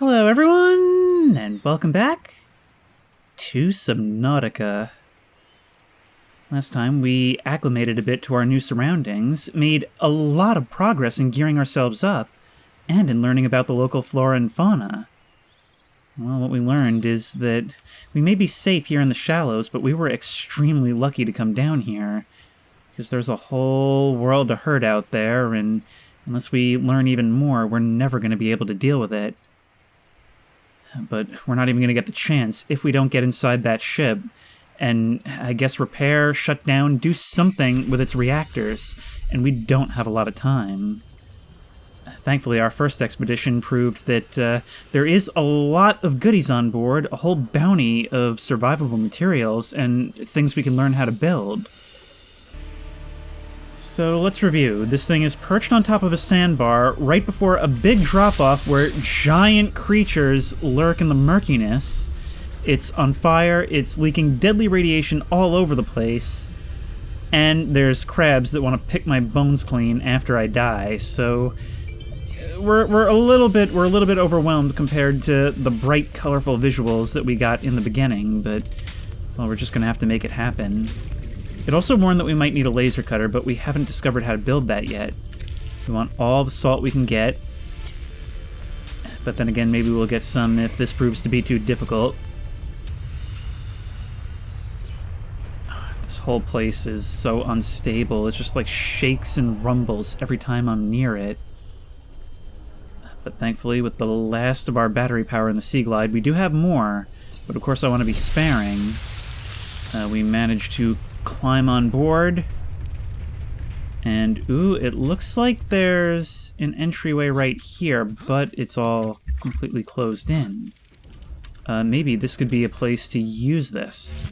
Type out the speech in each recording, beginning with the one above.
Hello everyone, and welcome back to Subnautica. Last time we acclimated a bit to our new surroundings, made a lot of progress in gearing ourselves up, and in learning about the local flora and fauna. Well, what we learned is that we may be safe here in the shallows, but we were extremely lucky to come down here, because there's a whole world to herd out there, and unless we learn even more, we're never going to be able to deal with it. But we're not even going to get the chance if we don't get inside that ship and, I guess, repair, shut down, do something with its reactors, and we don't have a lot of time. Thankfully, our first expedition proved that there is a lot of goodies on board, a whole bounty of survivable materials, and things we can learn how to build. So let's review. This thing is perched on top of a sandbar right before a big drop-off where giant creatures lurk in the murkiness. It's on fire, it's leaking deadly radiation all over the place, and there's crabs that want to pick my bones clean after I die, so we're a little bit overwhelmed compared to the bright, colorful visuals that we got in the beginning, but well, we're just gonna have to make it happen. It also warned that we might need a laser cutter, but we haven't discovered how to build that yet. We want all the salt we can get, but then again, maybe we'll get some if this proves to be too difficult. This whole place is so unstable. It just like shakes and rumbles every time I'm near it. But thankfully, with the last of our battery power in the Sea Glide, we do have more, but of course I want to be sparing. We managed to climb on board, and ooh, it looks like there's an entryway right here, but it's all completely closed in. Maybe this could be a place to use this.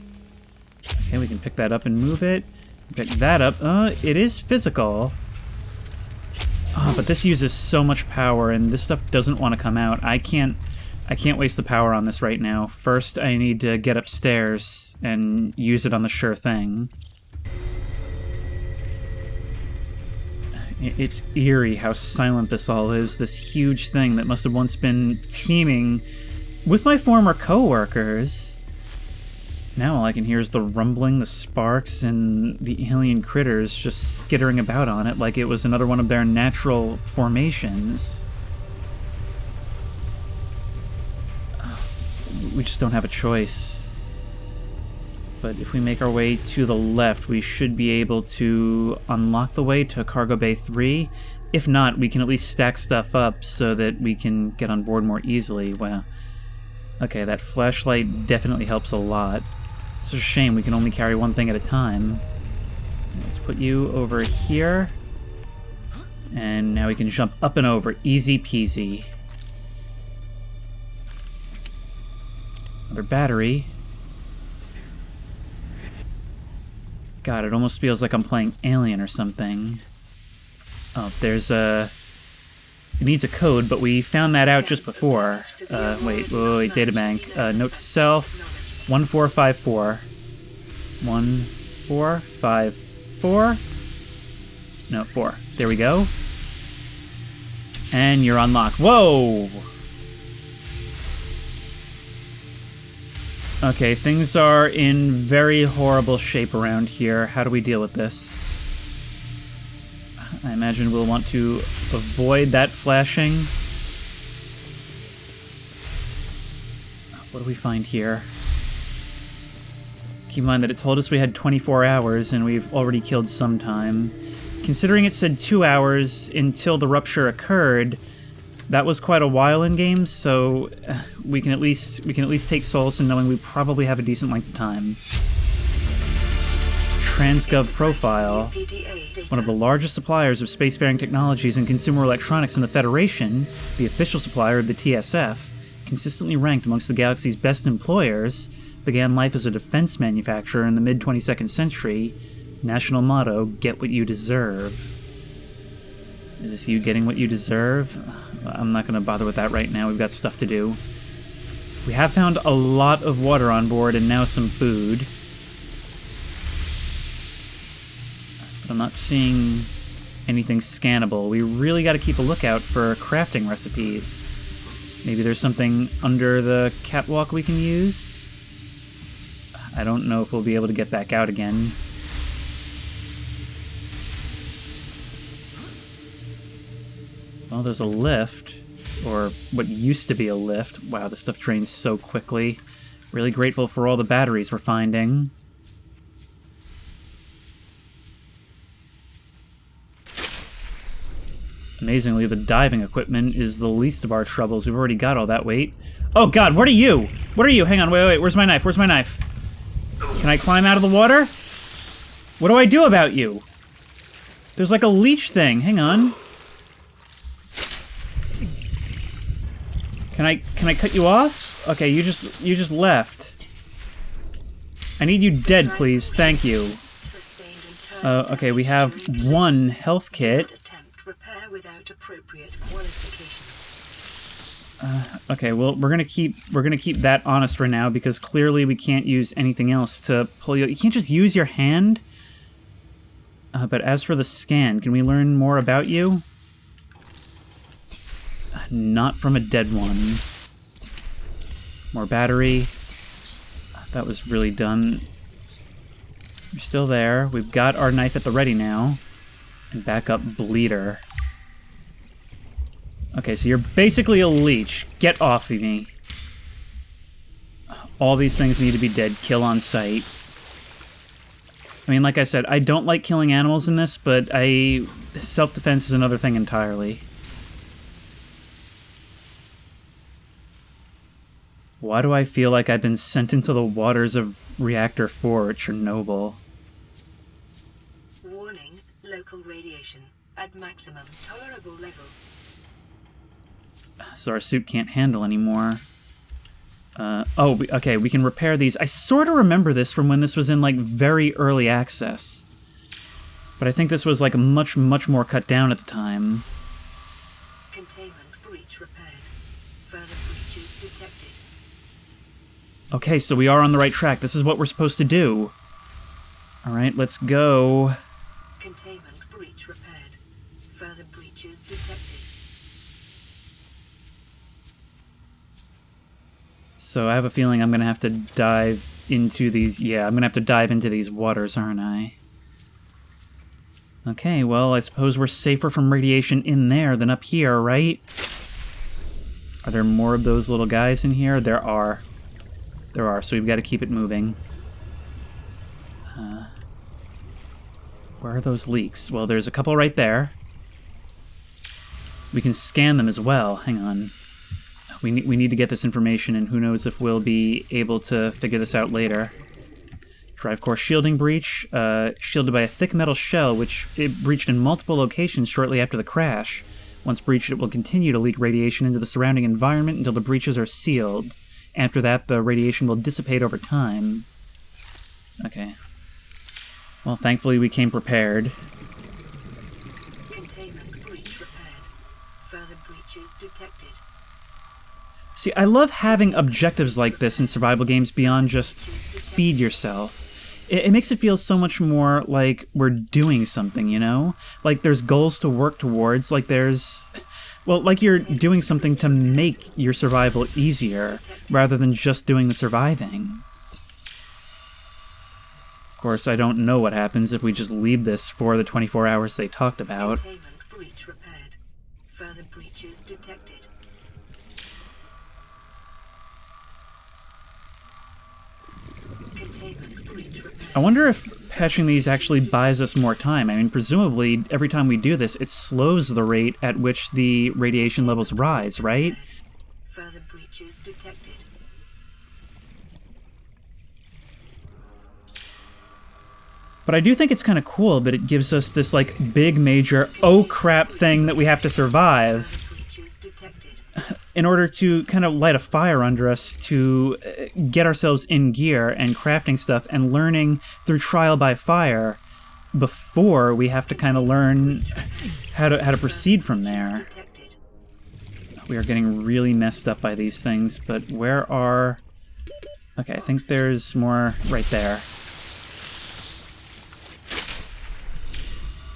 Okay, we can pick that up and move it. Pick that up. It is physical. Oh, but this uses so much power, and this stuff doesn't want to come out. I can't waste the power on this right now. First, I need to get upstairs and use it on the sure thing. It's eerie how silent this all is, this huge thing that must have once been teeming with my former co-workers. Now all I can hear is the rumbling, the sparks, and the alien critters just skittering about on it like it was another one of their natural formations. We just don't have a choice. But if we make our way to the left, we should be able to unlock the way to Cargo Bay 3. If not, we can at least stack stuff up so that we can get on board more easily. Wow. Okay, that flashlight definitely helps a lot. It's a shame we can only carry one thing at a time. Let's put you over here. And now we can jump up and over. Easy peasy. Another battery. God, it almost feels like I'm playing Alien or something. Oh, there's a... It needs a code, but we found that out just before. Wait, databank. Note to self, 1454. 1454? No, 4. There we go. And you're unlocked. Whoa! Okay, things are in very horrible shape around here. How do we deal with this? I imagine we'll want to avoid that flashing. What do we find here? Keep in mind that it told us we had 24 hours, and we've already killed some time. Considering it said 2 hours until the rupture occurred, that was quite a while in game, so we can at least take solace in knowing we probably have a decent length of time. Transgov Profile, one of the largest suppliers of spacefaring technologies and consumer electronics in the Federation, the official supplier of the TSF, consistently ranked amongst the galaxy's best employers, began life as a defense manufacturer in the mid-22nd century. National motto, get what you deserve. Is this you getting what you deserve? I'm not going to bother with that right now. We've got stuff to do. We have found a lot of water on board and now some food. But I'm not seeing anything scannable. We really got to keep a lookout for crafting recipes. Maybe there's something under the catwalk we can use? I don't know if we'll be able to get back out again. Well, there's a lift, or what used to be a lift. Wow, this stuff drains so quickly. Really grateful for all the batteries we're finding. Amazingly, the diving equipment is the least of our troubles. We've already got all that weight. Oh god, what are you? What are you? Hang on, wait, where's my knife? Where's my knife? Can I climb out of the water? What do I do about you? There's like a leech thing. Hang on. Can I cut you off? Okay, you just left. I need you dead, please. Thank you. Okay, we have one health kit. Okay, well, we're gonna keep that honest for now because clearly we can't use anything else to pull you. You can't just use your hand. But as for the scan, can we learn more about you? Not from a dead one. More battery. That was really done. You're still there. We've got our knife at the ready now. And backup bleeder. Okay, so you're basically a leech. Get off of me. All these things need to be dead. Kill on sight. I mean, like I said, I don't like killing animals in this, but self-defense is another thing entirely. Why do I feel like I've been sent into the waters of Reactor 4 at Chernobyl? Warning, local radiation at maximum tolerable level. So our suit can't handle anymore. Okay, we can repair these. I sort of remember this from when this was in, like, very early access. But I think this was, like, much, much more cut down at the time. Containment breach repaired. Further breaches detected. Okay, so we are on the right track. This is what we're supposed to do. Alright, let's go. Containment breach repaired. Further breaches detected. So I have a feeling I'm going to have to dive into these... Yeah, I'm going to have to dive into these waters, aren't I? Okay, well, I suppose we're safer from radiation in there than up here, right? Are there more of those little guys in here? There are. There are, so we've got to keep it moving. Where are those leaks? Well, there's a couple right there. We can scan them as well. Hang on. We need to get this information, and who knows if we'll be able to figure this out later. Drive core shielding breach. Shielded by a thick metal shell, which it breached in multiple locations shortly after the crash. Once breached, it will continue to leak radiation into the surrounding environment until the breaches are sealed. After that, the radiation will dissipate over time. Okay. Well, thankfully we came prepared. Containment breach repaired. Further breaches detected. See, I love having objectives like this in survival games beyond just feed yourself. It makes it feel so much more like we're doing something, you know? Like there's goals to work towards, like there's... Well, like you're doing something to make your survival easier, rather than just doing the surviving. Of course, I don't know what happens if we just leave this for the 24 hours they talked about. Containment breach repaired. Further breaches detected. Containment breach repaired. I wonder if patching these actually buys us more time. I mean, presumably, every time we do this, it slows the rate at which the radiation levels rise, right? Further breaches detected. But I do think it's kind of cool that it gives us this, like, big major oh crap thing that we have to survive in order to kind of light a fire under us to get ourselves in gear and crafting stuff and learning through trial by fire before we have to kind of learn how to proceed from there. We are getting really messed up by these things, but where are... Okay, I think there's more right there.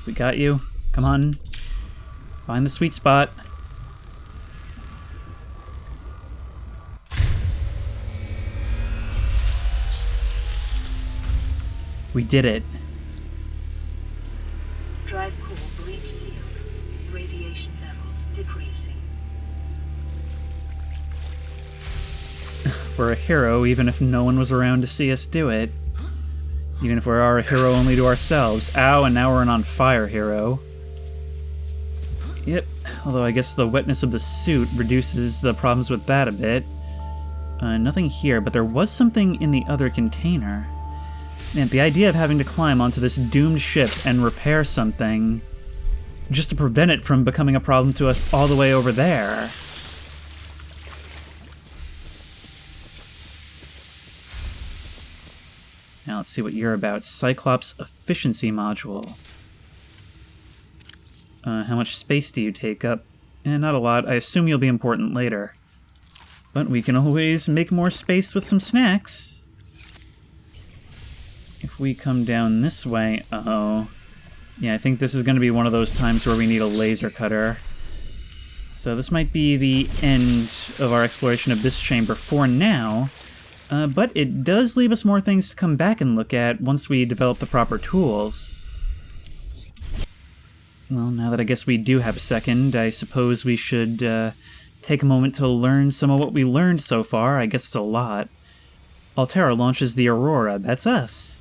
We got you. Come on. Find the sweet spot. We did it. Drive core breach sealed. Radiation levels decreasing. We're a hero even if no one was around to see us do it. Even if we are a hero only to ourselves. Ow, and now we're an on fire hero. Yep, although I guess the wetness of the suit reduces the problems with that a bit. Nothing here, but there was something in the other container. Man, the idea of having to climb onto this doomed ship and repair something just to prevent it from becoming a problem to us all the way over there. Now let's see what you're about. Cyclops Efficiency Module. How much space do you take up? Not a lot. I assume you'll be important later. But we can always make more space with some snacks. If we come down this way... Uh-oh. Yeah, I think this is going to be one of those times where we need a laser cutter. So this might be the end of our exploration of this chamber for now. But it does leave us more things to come back and look at once we develop the proper tools. Well, now that I guess we do have a second, I suppose we should take a moment to learn some of what we learned so far. I guess it's a lot. Altera launches the Aurora. That's us.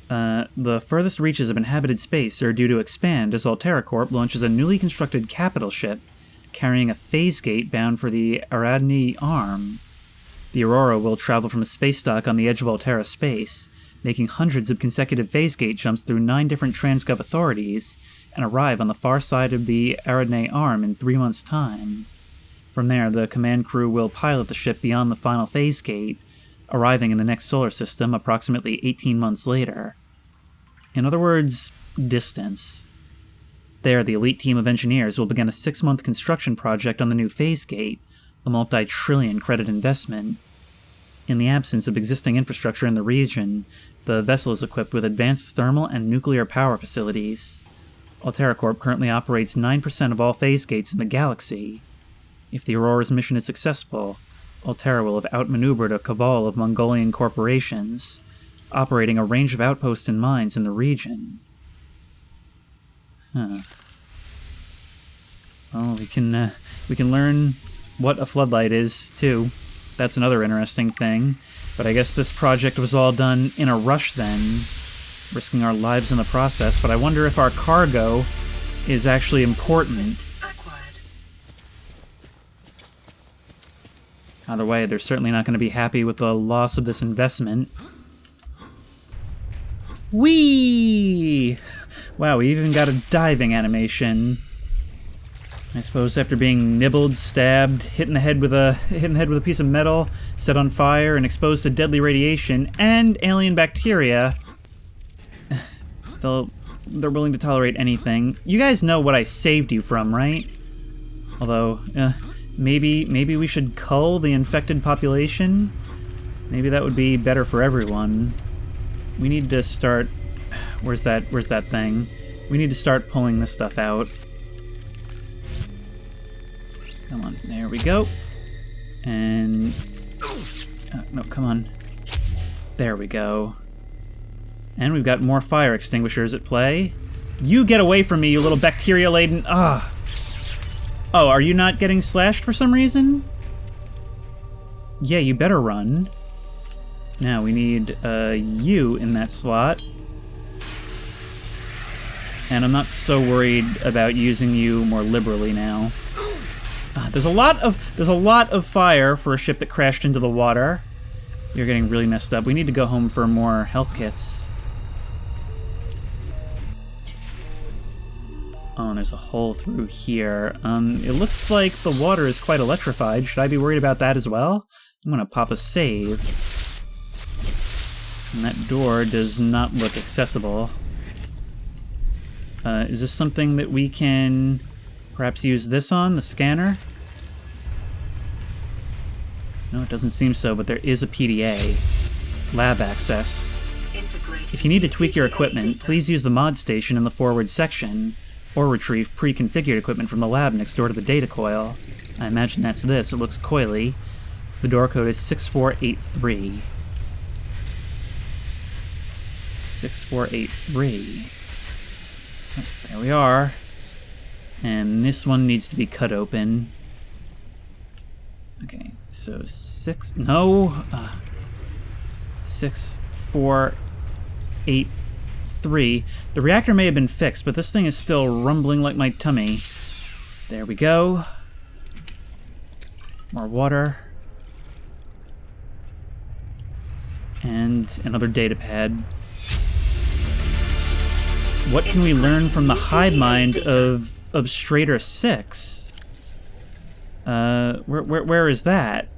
The furthest reaches of inhabited space are due to expand as Altera Corp launches a newly constructed capital ship carrying a phase gate bound for the Aradni Arm. The Aurora will travel from a space dock on the edge of Altera space, making hundreds of consecutive phase gate jumps through 9 different Transgov authorities, and arrive on the far side of the Aradni Arm in 3 months' time. From there, the command crew will pilot the ship beyond the final phase gate, arriving in the next solar system approximately 18 months later. In other words, distance. There, the elite team of engineers will begin a 6-month construction project on the new phase gate, a multi-trillion credit investment. In the absence of existing infrastructure in the region, the vessel is equipped with advanced thermal and nuclear power facilities. Altera Corp currently operates 9% of all phase gates in the galaxy. If the Aurora's mission is successful, Altera will have outmaneuvered a cabal of Mongolian corporations, operating a range of outposts and mines in the region. Well, we can learn what a floodlight is, too. That's another interesting thing. But I guess this project was all done in a rush then, risking our lives in the process. But I wonder if our cargo is actually important. Acquired. Either way, they're certainly not going to be happy with the loss of this investment. Whee! Wow, we even got a diving animation. I suppose after being nibbled, stabbed, hit in the head with a piece of metal, set on fire, and exposed to deadly radiation and alien bacteria, they're willing to tolerate anything. You guys know what I saved you from, right? Although, maybe we should cull the infected population. Maybe that would be better for everyone. We need to start. Where's that thing? We need to start pulling this stuff out. Come on, there we go. And... no, come on. There we go. And we've got more fire extinguishers at play. You get away from me, you little bacteria-laden... Ah! Oh, are you not getting slashed for some reason? Yeah, you better run. Now, we need you in that slot. And I'm not so worried about using you more liberally now. There's a lot of fire for a ship that crashed into the water. You're getting really messed up. We need to go home for more health kits. Oh, and there's a hole through here. It looks like the water is quite electrified. Should I be worried about that as well? I'm gonna pop a save. And that door does not look accessible. Is this something that we can perhaps use this on, the scanner? No, it doesn't seem so, but there is a PDA. Lab access. If you need to tweak your equipment, please use the mod station in the forward section, or retrieve pre-configured equipment from the lab next door to the data coil. I imagine that's this. It looks coily. The door code is 6483. 6483. Oh, there we are. And this one needs to be cut open. Okay, so 6483. The reactor may have been fixed, but this thing is still rumbling like my tummy. There we go. More water. And another data pad. What can we learn from the hive mind of Strader 6? Where is that?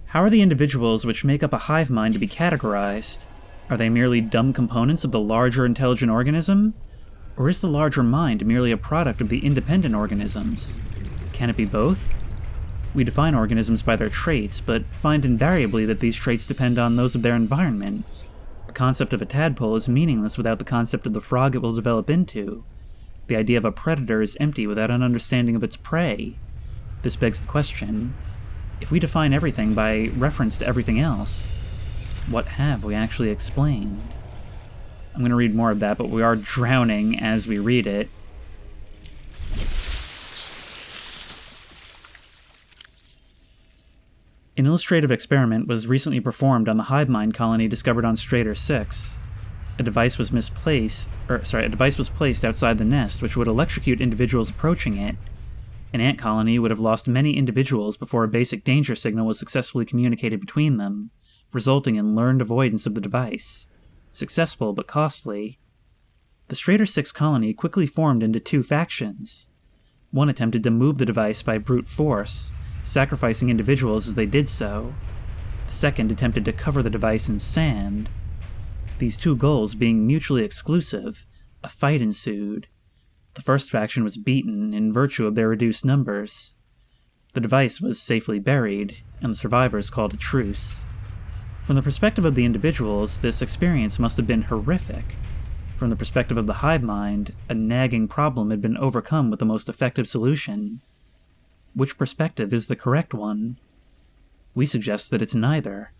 How are the individuals which make up a hive mind to be categorized? Are they merely dumb components of the larger intelligent organism? Or is the larger mind merely a product of the independent organisms? Can it be both? We define organisms by their traits, but find invariably that these traits depend on those of their environment. The concept of a tadpole is meaningless without the concept of the frog it will develop into. The idea of a predator is empty without an understanding of its prey. This begs the question, if we define everything by reference to everything else, what have we actually explained? I'm going to read more of that, but we are drowning as we read it. An illustrative experiment was recently performed on the hive mind colony discovered on Strader 6. A device was placed outside the nest, which would electrocute individuals approaching it. An ant colony would have lost many individuals before a basic danger signal was successfully communicated between them, resulting in learned avoidance of the device. Successful, but costly. The Strader 6 colony quickly formed into two factions. One attempted to move the device by brute force, sacrificing individuals as they did so. The second attempted to cover the device in sand. These two goals being mutually exclusive, a fight ensued. The first faction was beaten in virtue of their reduced numbers. The device was safely buried, and the survivors called a truce. From the perspective of the individuals, this experience must have been horrific. From the perspective of the hive mind, a nagging problem had been overcome with the most effective solution. Which perspective is the correct one? We suggest that it's neither.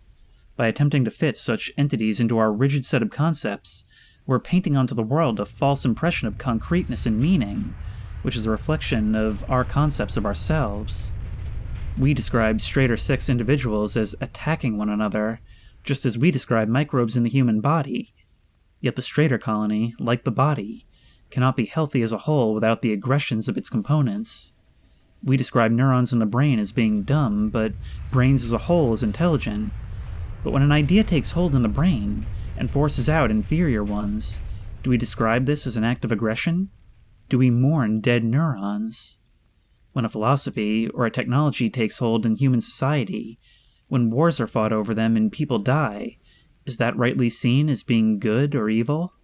By attempting to fit such entities into our rigid set of concepts, we're painting onto the world a false impression of concreteness and meaning, which is a reflection of our concepts of ourselves. We describe Strader 6 individuals as attacking one another, just as we describe microbes in the human body. Yet the Strader colony, like the body, cannot be healthy as a whole without the aggressions of its components. We describe neurons in the brain as being dumb, but brains as a whole as intelligent. But when an idea takes hold in the brain and forces out inferior ones, do we describe this as an act of aggression? Do we mourn dead neurons? When a philosophy or a technology takes hold in human society, when wars are fought over them and people die, is that rightly seen as being good or evil?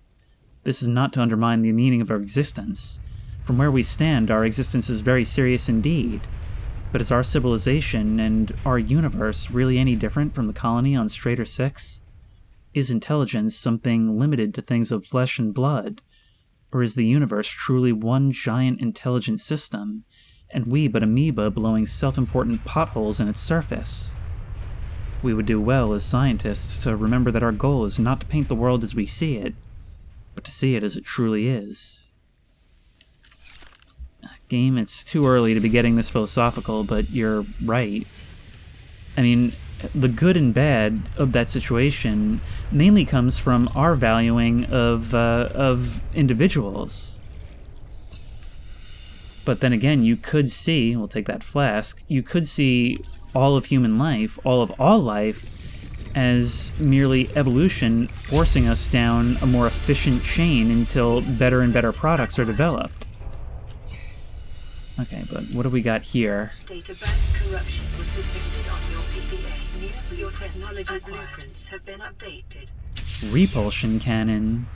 This is not to undermine the meaning of our existence. From where we stand, our existence is very serious indeed. But is our civilization and our universe really any different from the colony on Strader 6? Is intelligence something limited to things of flesh and blood? Or is the universe truly one giant intelligent system, and we but amoeba blowing self-important potholes in its surface? We would do well as scientists to remember that our goal is not to paint the world as we see it, but to see it as it truly is. Game, it's too early to be getting this philosophical, but you're right. I mean, the good and bad of that situation mainly comes from our valuing of individuals. But then again, you could see, we'll take that flask, you could see all of human life, all of all life, as merely evolution forcing us down a more efficient chain until better and better products are developed. Okay, but what do we got here? Data bank corruption was detected on your PDA. Your technology blueprints have been updated. Repulsion cannon.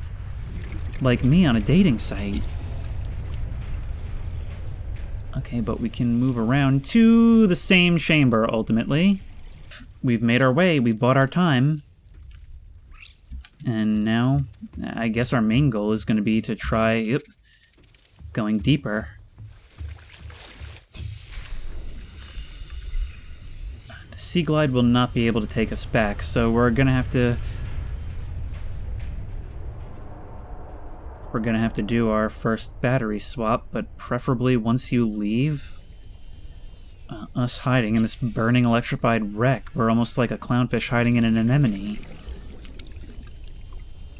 Like me on a dating site. Okay, but we can move around to the same chamber, ultimately. We've made our way, we've bought our time. And now, I guess our main goal is going to be to try, going deeper. The Sea Glide will not be able to take us back, so we're going to have to we're gonna have to do our first battery swap, but preferably once you leave. Us hiding in this burning electrified wreck, we're almost like a clownfish hiding in an anemone.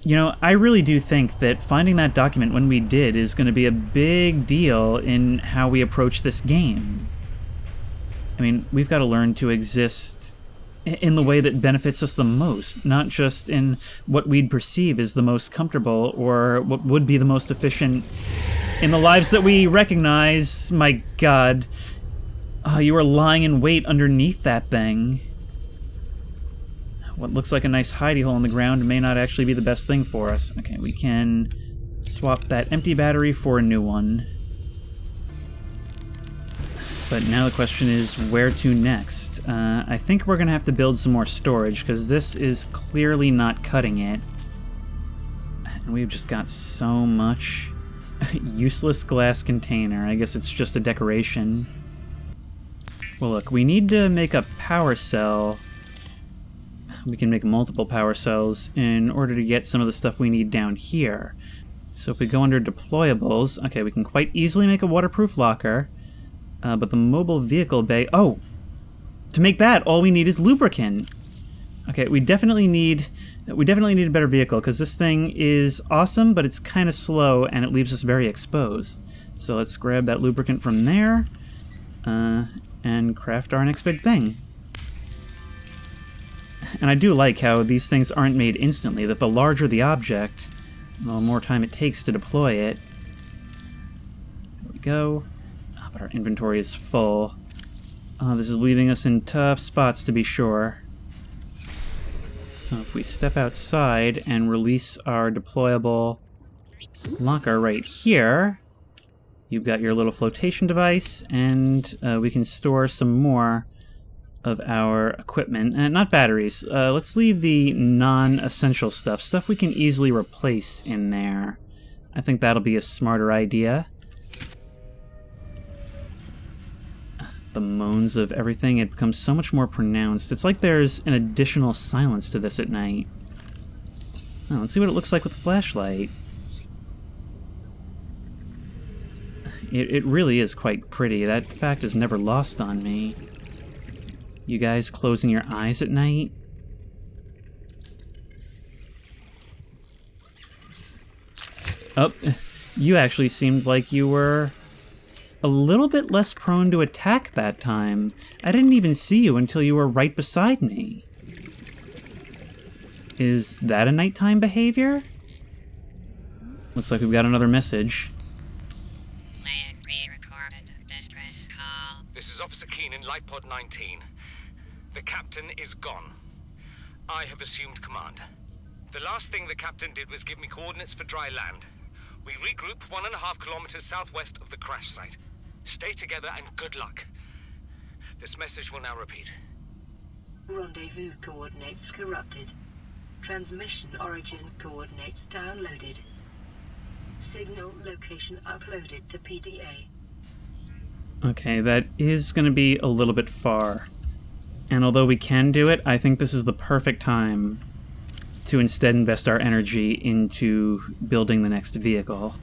You know, I really do think that finding that document when we did is going to be a big deal in how we approach this game. I mean, we've got to learn to exist in the way that benefits us the most, not just in what we'd perceive as the most comfortable or what would be the most efficient in the lives that we recognize. My God. Oh, you were lying in wait underneath that thing. What looks like a nice hidey hole in the ground may not actually be the best thing for us. Okay, we can swap that empty battery for a new one. But now the question is where to next. I think we're going to have to build some more storage, because this is clearly not cutting it. And we've just got so much useless glass container. I guess it's just a decoration. Well, look, we need to make a power cell. We can make multiple power cells in order to get some of the stuff we need down here. So if we go under deployables, okay, we can quite easily make a waterproof locker, but the mobile vehicle bay, oh, to make that, all we need is lubricant. Okay, we definitely need a better vehicle, because this thing is awesome, but it's kind of slow, and it leaves us very exposed. So let's grab that lubricant from there, and craft our next big thing. And I do like how these things aren't made instantly, that the larger the object, the more time it takes to deploy it. There we go. Oh, but our inventory is full. Oh, this is leaving us in tough spots, to be sure. So if we step outside and release our deployable locker right here, you've got your little flotation device, and we can store some more of our equipment. Not batteries. Let's leave the non-essential stuff we can easily replace in there. I think that'll be a smarter idea. The moans of everything, it becomes so much more pronounced. It's like there's an additional silence to this at night. Oh, let's see what it looks like with the flashlight. It really is quite pretty. That fact is never lost on me. You guys closing your eyes at night? Oh, you actually seemed like you were a little bit less prone to attack that time. I didn't even see you until you were right beside me. Is that a nighttime behavior? Looks like we've got another message. This is Officer Keane in Lifepod 19. The captain is gone. I have assumed command. The last thing the captain did was give me coordinates for dry land. We regroup 1.5 kilometers southwest of the crash site. Stay together and good luck. This message will now repeat. Rendezvous coordinates corrupted. Transmission origin coordinates downloaded. Signal location uploaded to PDA. Okay, that is going to be a little bit far. And although we can do it, I think this is the perfect time to instead invest our energy into building the next vehicle.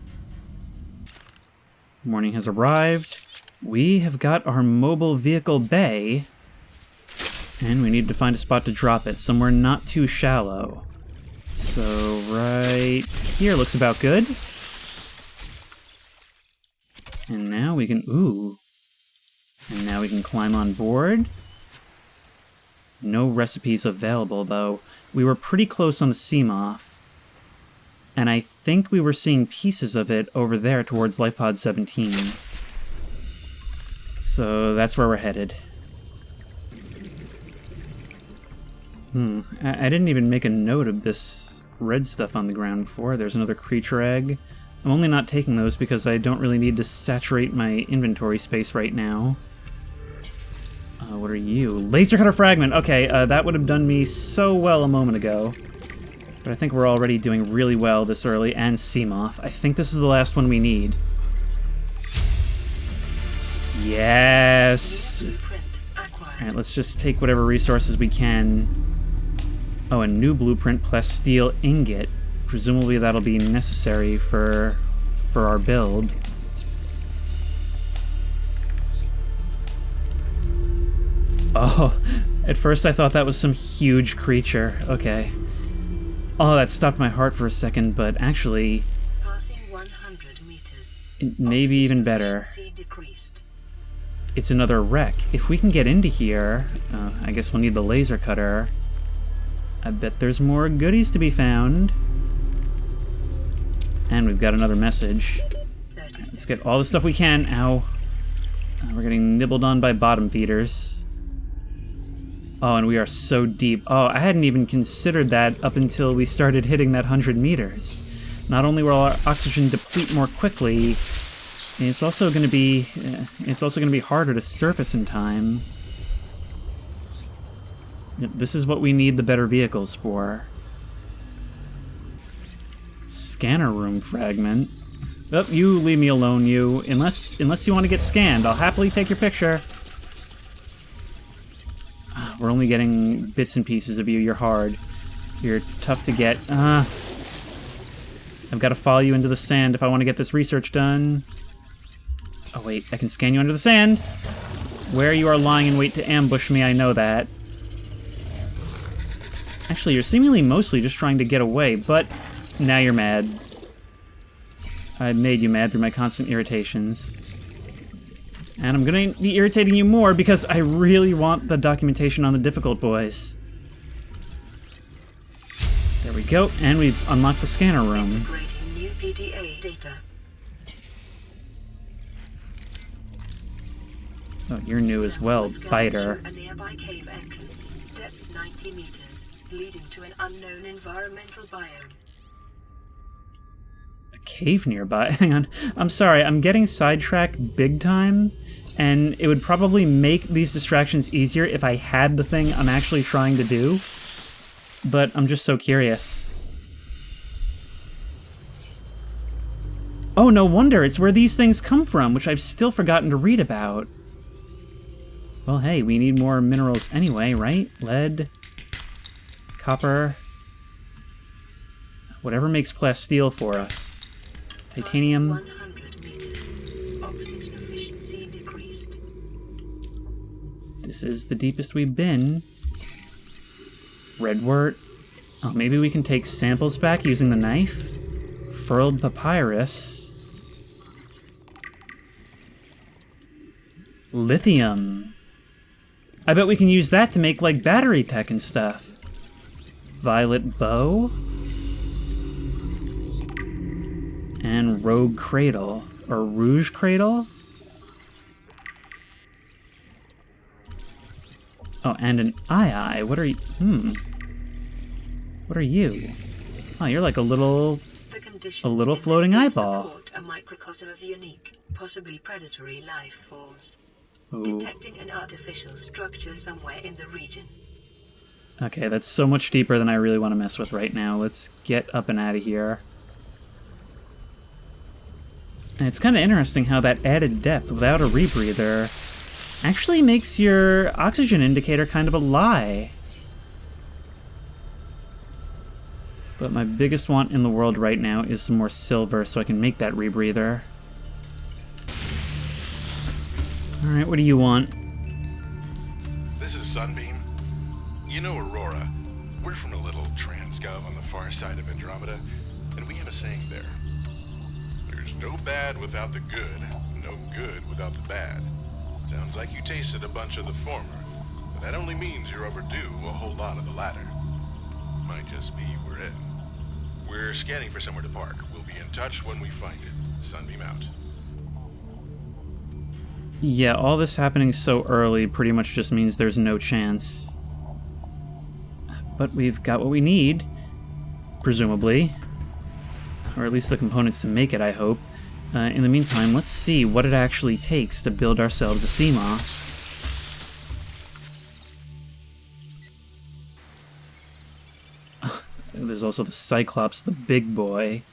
Morning has arrived. We have got our mobile vehicle bay, and we need to find a spot to drop it, somewhere not too shallow. So right here looks about good. And now we can, ooh. And now we can climb on board. No recipes available, though. We were pretty close on the Seamoth, and I think we were seeing pieces of it over there towards Lifepod 17. So that's where we're headed. I didn't even make a note of this red stuff on the ground before. There's another creature egg. I'm only not taking those because I don't really need to saturate my inventory space right now. What are you? Laser cutter fragment! Okay, that would have done me so well a moment ago. But I think we're already doing really well this early, and Seamoth. I think this is the last one we need. Yes! Alright, let's just take whatever resources we can. Oh, a new blueprint plus steel ingot. presumably that'll be necessary for our build. Oh, at first I thought that was some huge creature. Okay. Oh, that stopped my heart for a second, but actually, Passing 100 meters. it may be even better. Efficiency decreased. It's another wreck. If we can get into here, I guess we'll need the laser cutter. I bet there's more goodies to be found. And we've got another message. Let's get all the stuff we can. Ow. We're getting nibbled on by bottom feeders. Oh, and we are so deep. Oh, I hadn't even considered that up until we started hitting that 100 meters. Not only will our oxygen deplete more quickly, it's also going to be harder to surface in time. This is what we need the better vehicles for. Scanner room fragment. Oh, you leave me alone, you. Unless you want to get scanned, I'll happily take your picture. We're only getting bits and pieces of you. You're hard. You're tough to get. I've got to follow you into the sand if I want to get this research done. Oh, wait. I can scan you under the sand. Where you are lying in wait to ambush me, I know that. Actually, you're seemingly mostly just trying to get away, but now you're mad. I made you mad through my constant irritations. And I'm gonna be irritating you more because I really want the documentation on the difficult boys. There we go, and we've unlocked the scanner room. Integrating new PDA data. Oh, you're new as well, Biter. A nearby cave entrance, depth 90 meters, leading to an unknown environmental biome. A cave nearby? Hang on. I'm sorry, I'm getting sidetracked big time, and it would probably make these distractions easier if I had the thing I'm actually trying to do. But I'm just so curious. Oh, no wonder, it's where these things come from, which I've still forgotten to read about. Well, hey, we need more minerals anyway, right? Lead, copper, whatever makes plasteel for us. Titanium. 100 meters. Oxygen efficiency decreased. This is the deepest we've been. Redwort. Oh, maybe we can take samples back using the knife. Furled papyrus. Lithium. I bet we can use that to make, like, battery tech and stuff. Violet bow. And rogue cradle. Or rouge cradle? Oh, and an eye. What are you? What are you? Oh, you're like a little floating eyeball. Support a microcosm of unique, possibly predatory life forms. Ooh. Detecting an artificial structure somewhere in the region. Okay, that's so much deeper than I really want to mess with right now. Let's get up and out of here. And it's kind of interesting how that added depth without a rebreather actually makes your oxygen indicator kind of a lie. But my biggest want in the world right now is some more silver so I can make that rebreather. Alright, what do you want? This is Sunbeam. You know Aurora. We're from a little transgov on the far side of Andromeda, and we have a saying there. There's no bad without the good, no good without the bad. Sounds like you tasted a bunch of the former, but that only means you're overdue a whole lot of the latter. Might just be we're in. We're scanning for somewhere to park. We'll be in touch when we find it. Sunbeam out. Yeah, all this happening so early pretty much just means there's no chance. But we've got what we need, presumably. Or at least the components to make it, I hope. In the meantime, let's see what it actually takes to build ourselves a Seamoth. There's also the Cyclops, the big boy.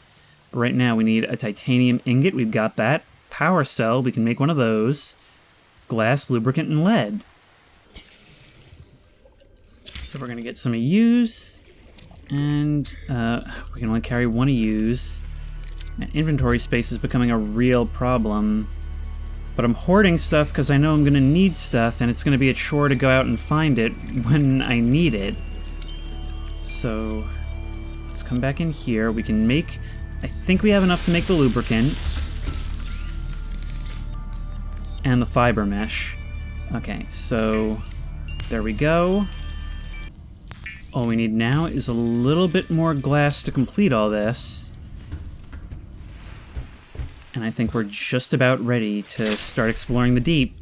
But right now we need a titanium ingot, we've got that. Power cell, we can make one of those. Glass, lubricant, and lead. So we're gonna get some of yous. And we can only carry one of yous. And inventory space is becoming a real problem. But I'm hoarding stuff because I know I'm going to need stuff, and it's going to be a chore to go out and find it when I need it. So let's come back in here. We can make... I think we have enough to make the lubricant. And the fiber mesh. Okay, so there we go. All we need now is a little bit more glass to complete all this. And I think we're just about ready to start exploring the deep.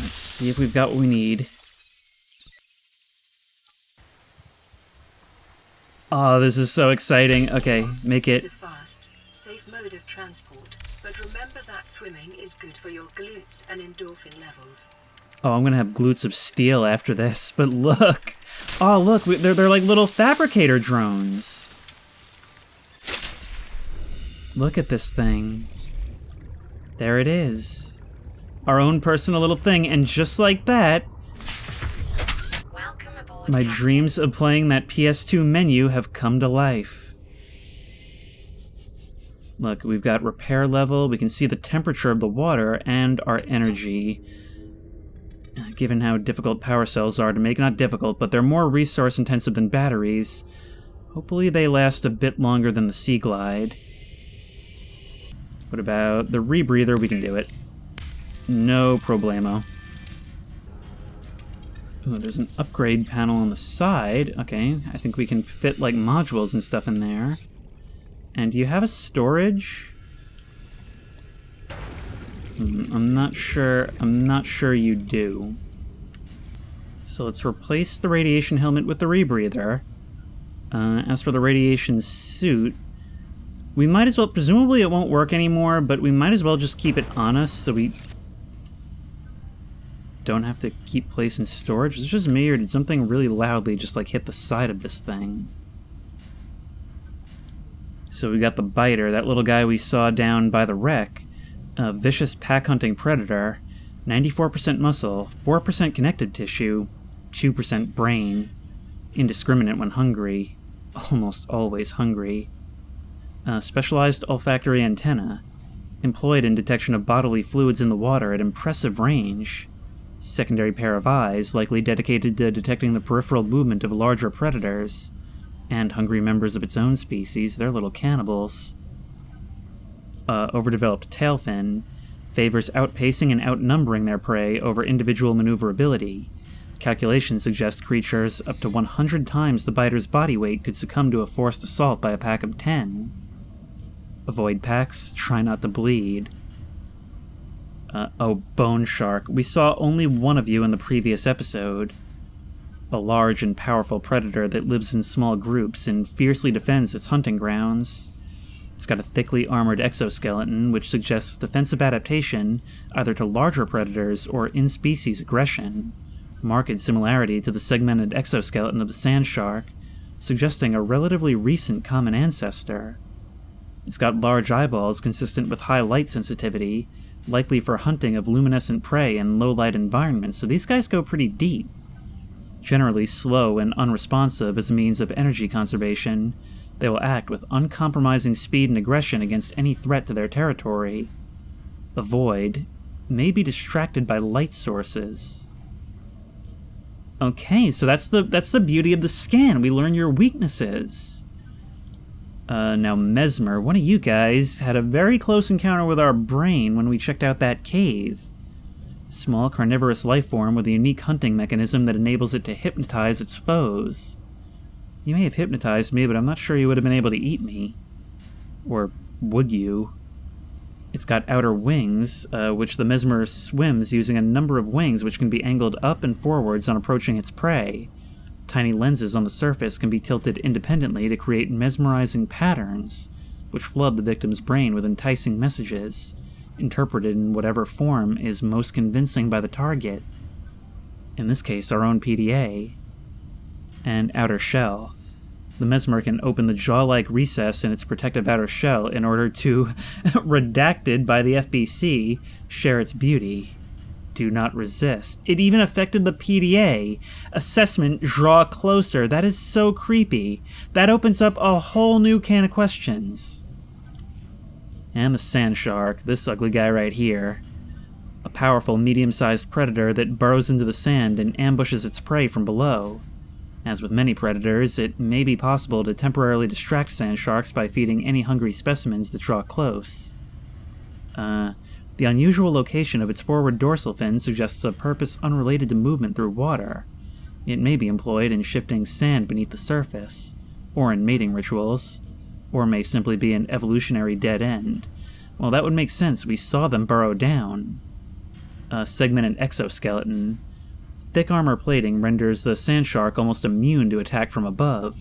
Let's see if we've got what we need. Oh, this is so exciting. Okay, make it. It's a fast, safe mode of transport, but remember that swimming is good for your glutes and endorphin levels. Oh, I'm gonna have glutes of steel after this, but look! Oh, look, they're like little fabricator drones. Look at this thing. There it is. Our own personal little thing, and just like that, Welcome aboard, my Captain. dreams of playing that PS2 menu have come to life. Look, we've got repair level, we can see the temperature of the water, and our energy. Given how difficult power cells are to make, not difficult, but they're more resource intensive than batteries, hopefully they last a bit longer than the Sea Glide. What about the rebreather? We can do it. No problemo. Ooh, there's an upgrade panel on the side. Okay, I think we can fit like modules and stuff in there. And do you have a storage? I'm not sure you do. So let's replace the radiation helmet with the rebreather. As for the radiation suit, we might as well, presumably it won't work anymore, but we might as well just keep it on us so we don't have to keep placing storage. Was it just me, or did something really loudly just like hit the side of this thing? So we got the biter, that little guy we saw down by the wreck. A vicious pack-hunting predator, 94% muscle, 4% connective tissue, 2% brain, indiscriminate when hungry, almost always hungry. Specialized olfactory antenna, employed in detection of bodily fluids in the water at impressive range. Secondary pair of eyes, likely dedicated to detecting the peripheral movement of larger predators, and hungry members of its own species, they're little cannibals. Overdeveloped tail fin, favors outpacing and outnumbering their prey over individual maneuverability. Calculations suggest creatures up to 100 times the biter's body weight could succumb to a forced assault by a pack of 10. Avoid packs, try not to bleed. Oh, bone shark. We saw only one of you in the previous episode. A large and powerful predator that lives in small groups and fiercely defends its hunting grounds. It's got a thickly armored exoskeleton, which suggests defensive adaptation either to larger predators or in-species aggression. Marked similarity to the segmented exoskeleton of the sand shark, suggesting a relatively recent common ancestor. It's got large eyeballs consistent with high light sensitivity, likely for hunting of luminescent prey in low-light environments, so these guys go pretty deep. Generally slow and unresponsive as a means of energy conservation, they will act with uncompromising speed and aggression against any threat to their territory. Avoid, may be distracted by light sources. Okay, so that's the beauty of the scan. We learn your weaknesses. Now Mesmer, one of you guys had a very close encounter with our brain when we checked out that cave. Small carnivorous life form with a unique hunting mechanism that enables it to hypnotize its foes. You may have hypnotized me, but I'm not sure you would have been able to eat me. Or would you? It's got outer wings, which the Mesmer swims using a number of wings which can be angled up and forwards on approaching its prey. Tiny lenses on the surface can be tilted independently to create mesmerizing patterns, which flood the victim's brain with enticing messages, interpreted in whatever form is most convincing by the target. In this case, our own PDA. And outer shell. The Mesmer can open the jaw-like recess in its protective outer shell in order to, redacted by the FBC, share its beauty. do not resist. It even affected the PDA. Assessment, draw closer. That is so creepy. That opens up a whole new can of questions. And the sand shark, this ugly guy right here. A powerful, medium-sized predator that burrows into the sand and ambushes its prey from below. As with many predators, it may be possible to temporarily distract sand sharks by feeding any hungry specimens that draw close. The unusual location of its forward dorsal fin suggests a purpose unrelated to movement through water. It may be employed in shifting sand beneath the surface, or in mating rituals, or may simply be an evolutionary dead end. Well, that would make sense. We saw them burrow down. A segmented exoskeleton. Thick armor plating renders the sand shark almost immune to attack from above.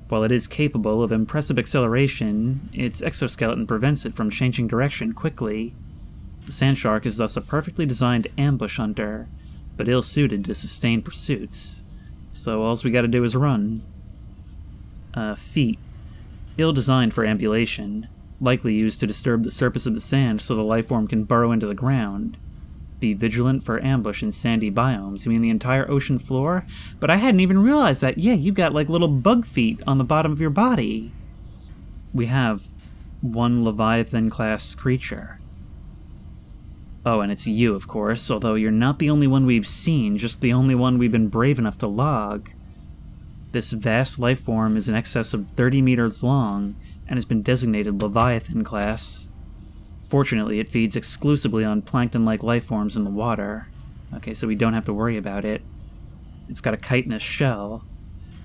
While it is capable of impressive acceleration, its exoskeleton prevents it from changing direction quickly. The sand shark is thus a perfectly designed ambush hunter, but ill-suited to sustained pursuits. So all we gotta do is run. Feet. Ill-designed for ambulation, likely used to disturb the surface of the sand so the lifeform can burrow into the ground. Be vigilant for ambush in sandy biomes. You mean the entire ocean floor? But I hadn't even realized that. Yeah, you've got like little bug feet on the bottom of your body. We have one Leviathan-class creature. Oh, and it's you, of course, although you're not the only one we've seen, just the only one we've been brave enough to log. This vast life form is in excess of 30 meters long, and has been designated Leviathan class. Fortunately, it feeds exclusively on plankton-like life forms in the water. Okay, so we don't have to worry about it. It's got a chitinous shell.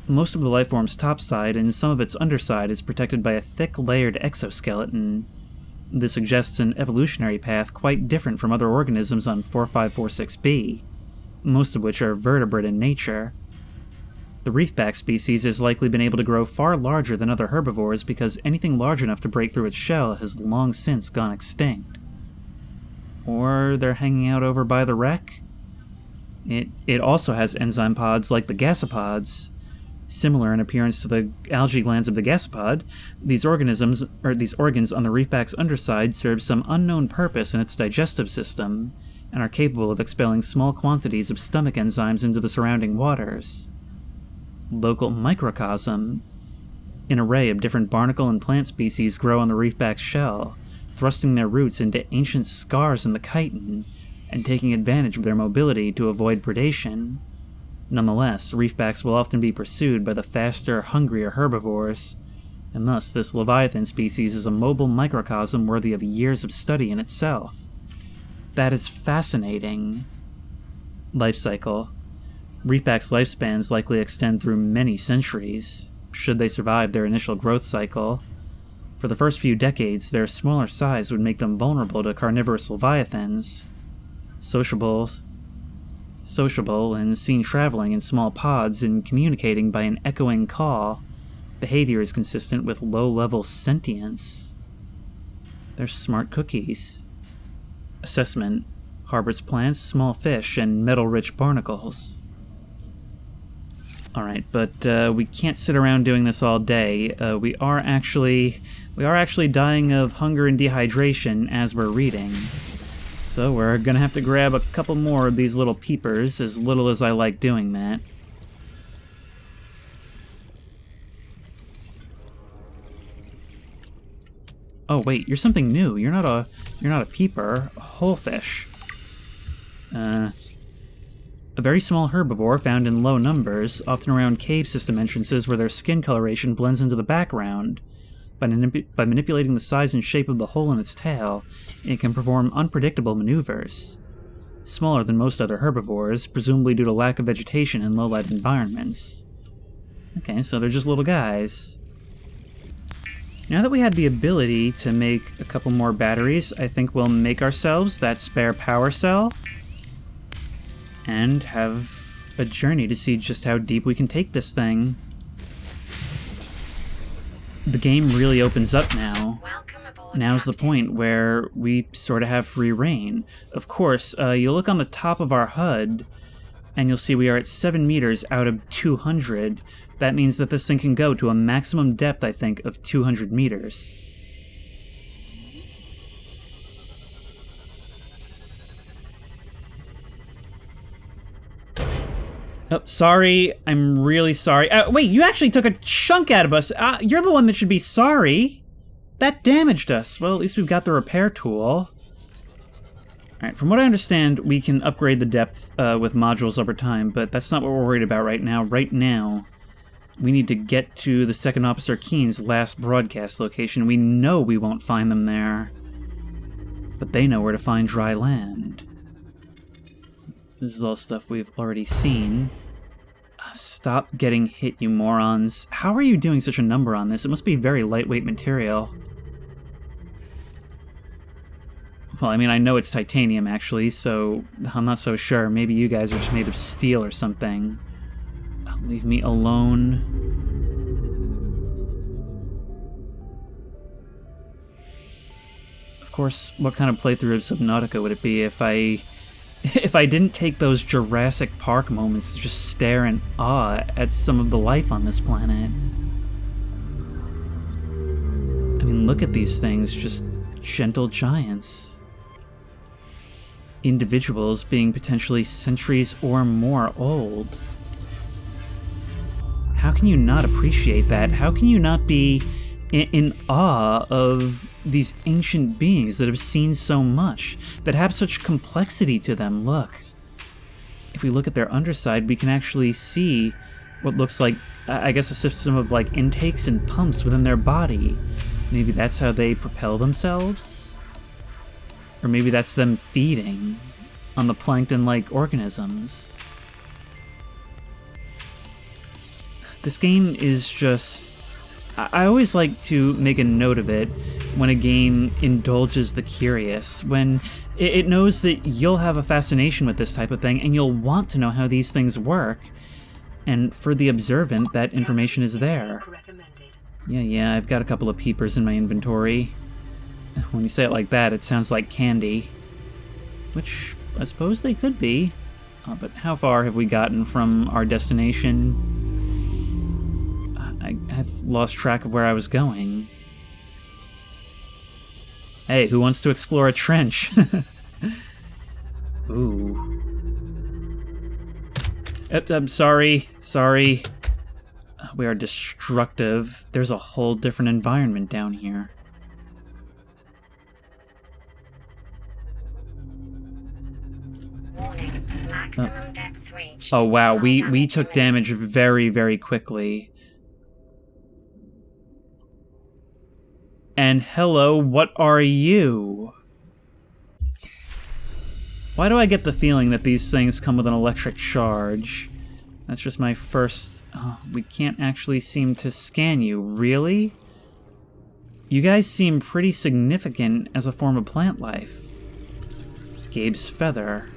Most of the life form's topside and some of its underside is protected by a thick, layered exoskeleton. This suggests an evolutionary path quite different from other organisms on 4546b, most of which are vertebrate in nature. The reefback species has likely been able to grow far larger than other herbivores because anything large enough to break through its shell has long since gone extinct. Or they're hanging out over by the wreck? It also has enzyme pods like the gasopods. Similar in appearance to the algae glands of the gasopod, these organs on the reefback's underside serve some unknown purpose in its digestive system, and are capable of expelling small quantities of stomach enzymes into the surrounding waters. Local microcosm. An array of different barnacle and plant species grow on the reefback's shell, thrusting their roots into ancient scars in the chitin, and taking advantage of their mobility to avoid predation. Nonetheless, reefbacks will often be pursued by the faster, hungrier herbivores, and thus this Leviathan species is a mobile microcosm worthy of years of study in itself. That is fascinating. Life cycle. Reefbacks' lifespans likely extend through many centuries, should they survive their initial growth cycle. For the first few decades, their smaller size would make them vulnerable to carnivorous leviathans. Sociable and seen traveling in small pods and communicating by an echoing call, behavior is consistent with low-level sentience. They're smart cookies. Assessment: harbors plants, small fish, and metal-rich barnacles. Alright, but we can't sit around doing this all day. We are actually dying of hunger and dehydration as we're reading. So we're gonna have to grab a couple more of these little peepers, as little as I like doing that. Oh wait, you're something new. You're not a peeper, a whole fish. A very small herbivore found in low numbers, often around cave system entrances where their skin coloration blends into the background. By manipulating the size and shape of the hole in its tail, it can perform unpredictable maneuvers. Smaller than most other herbivores, presumably due to lack of vegetation in low-light environments. Okay, so they're just little guys. Now that we had the ability to make a couple more batteries, I think we'll make ourselves that spare power cell and have a journey to see just how deep we can take this thing. The game really opens up now. Now's the point where we sort of have free reign. Of course, you look on the top of our HUD, and you'll see we are at 7 meters out of 200. That means that this thing can go to a maximum depth, I think, of 200 meters. Oh, sorry. I'm really sorry. Wait, you actually took a chunk out of us. You're the one that should be sorry. That damaged us. Well, at least we've got the repair tool. Alright, from what I understand, we can upgrade the depth with modules over time, but that's not what we're worried about right now. Right now, we need to get to the Second Officer Keen's last broadcast location. We know we won't find them there, but they know where to find dry land. This is all stuff we've already seen. Stop getting hit, you morons. How are you doing such a number on this? It must be very lightweight material. Well, I mean, I know it's titanium, actually, so I'm not so sure. Maybe you guys are just made of steel or something. Leave me alone. Of course, what kind of playthrough of Subnautica would it be if I didn't take those Jurassic Park moments to just stare in awe at some of the life on this planet? I mean, look at these things, just gentle giants. Individuals being potentially centuries or more old. How can you not appreciate that? How can you not be in awe of these ancient beings that have seen so much, that have such complexity to them? Look. If we look at their underside, we can actually see what looks like, I guess, a system of like intakes and pumps within their body. Maybe that's how they propel themselves? Or maybe that's them feeding on the plankton-like organisms. This game is just... I always like to make a note of it when a game indulges the curious, when it knows that you'll have a fascination with this type of thing, and you'll want to know how these things work. And for the observant, that information is there. Yeah, I've got a couple of peepers in my inventory. When you say it like that, it sounds like candy. Which, I suppose they could be. But how far have we gotten from our destination? I've lost track of where I was going. Hey, who wants to explore a trench? Ooh. I'm sorry. We are destructive. There's a whole different environment down here. Warning, maximum depth reached. Oh wow, we took damage very, very quickly. And hello, what are you? Why do I get the feeling that these things come with an electric charge? That's just my first... Oh, we can't actually seem to scan you. Really? You guys seem pretty significant as a form of plant life. Gabe's feather.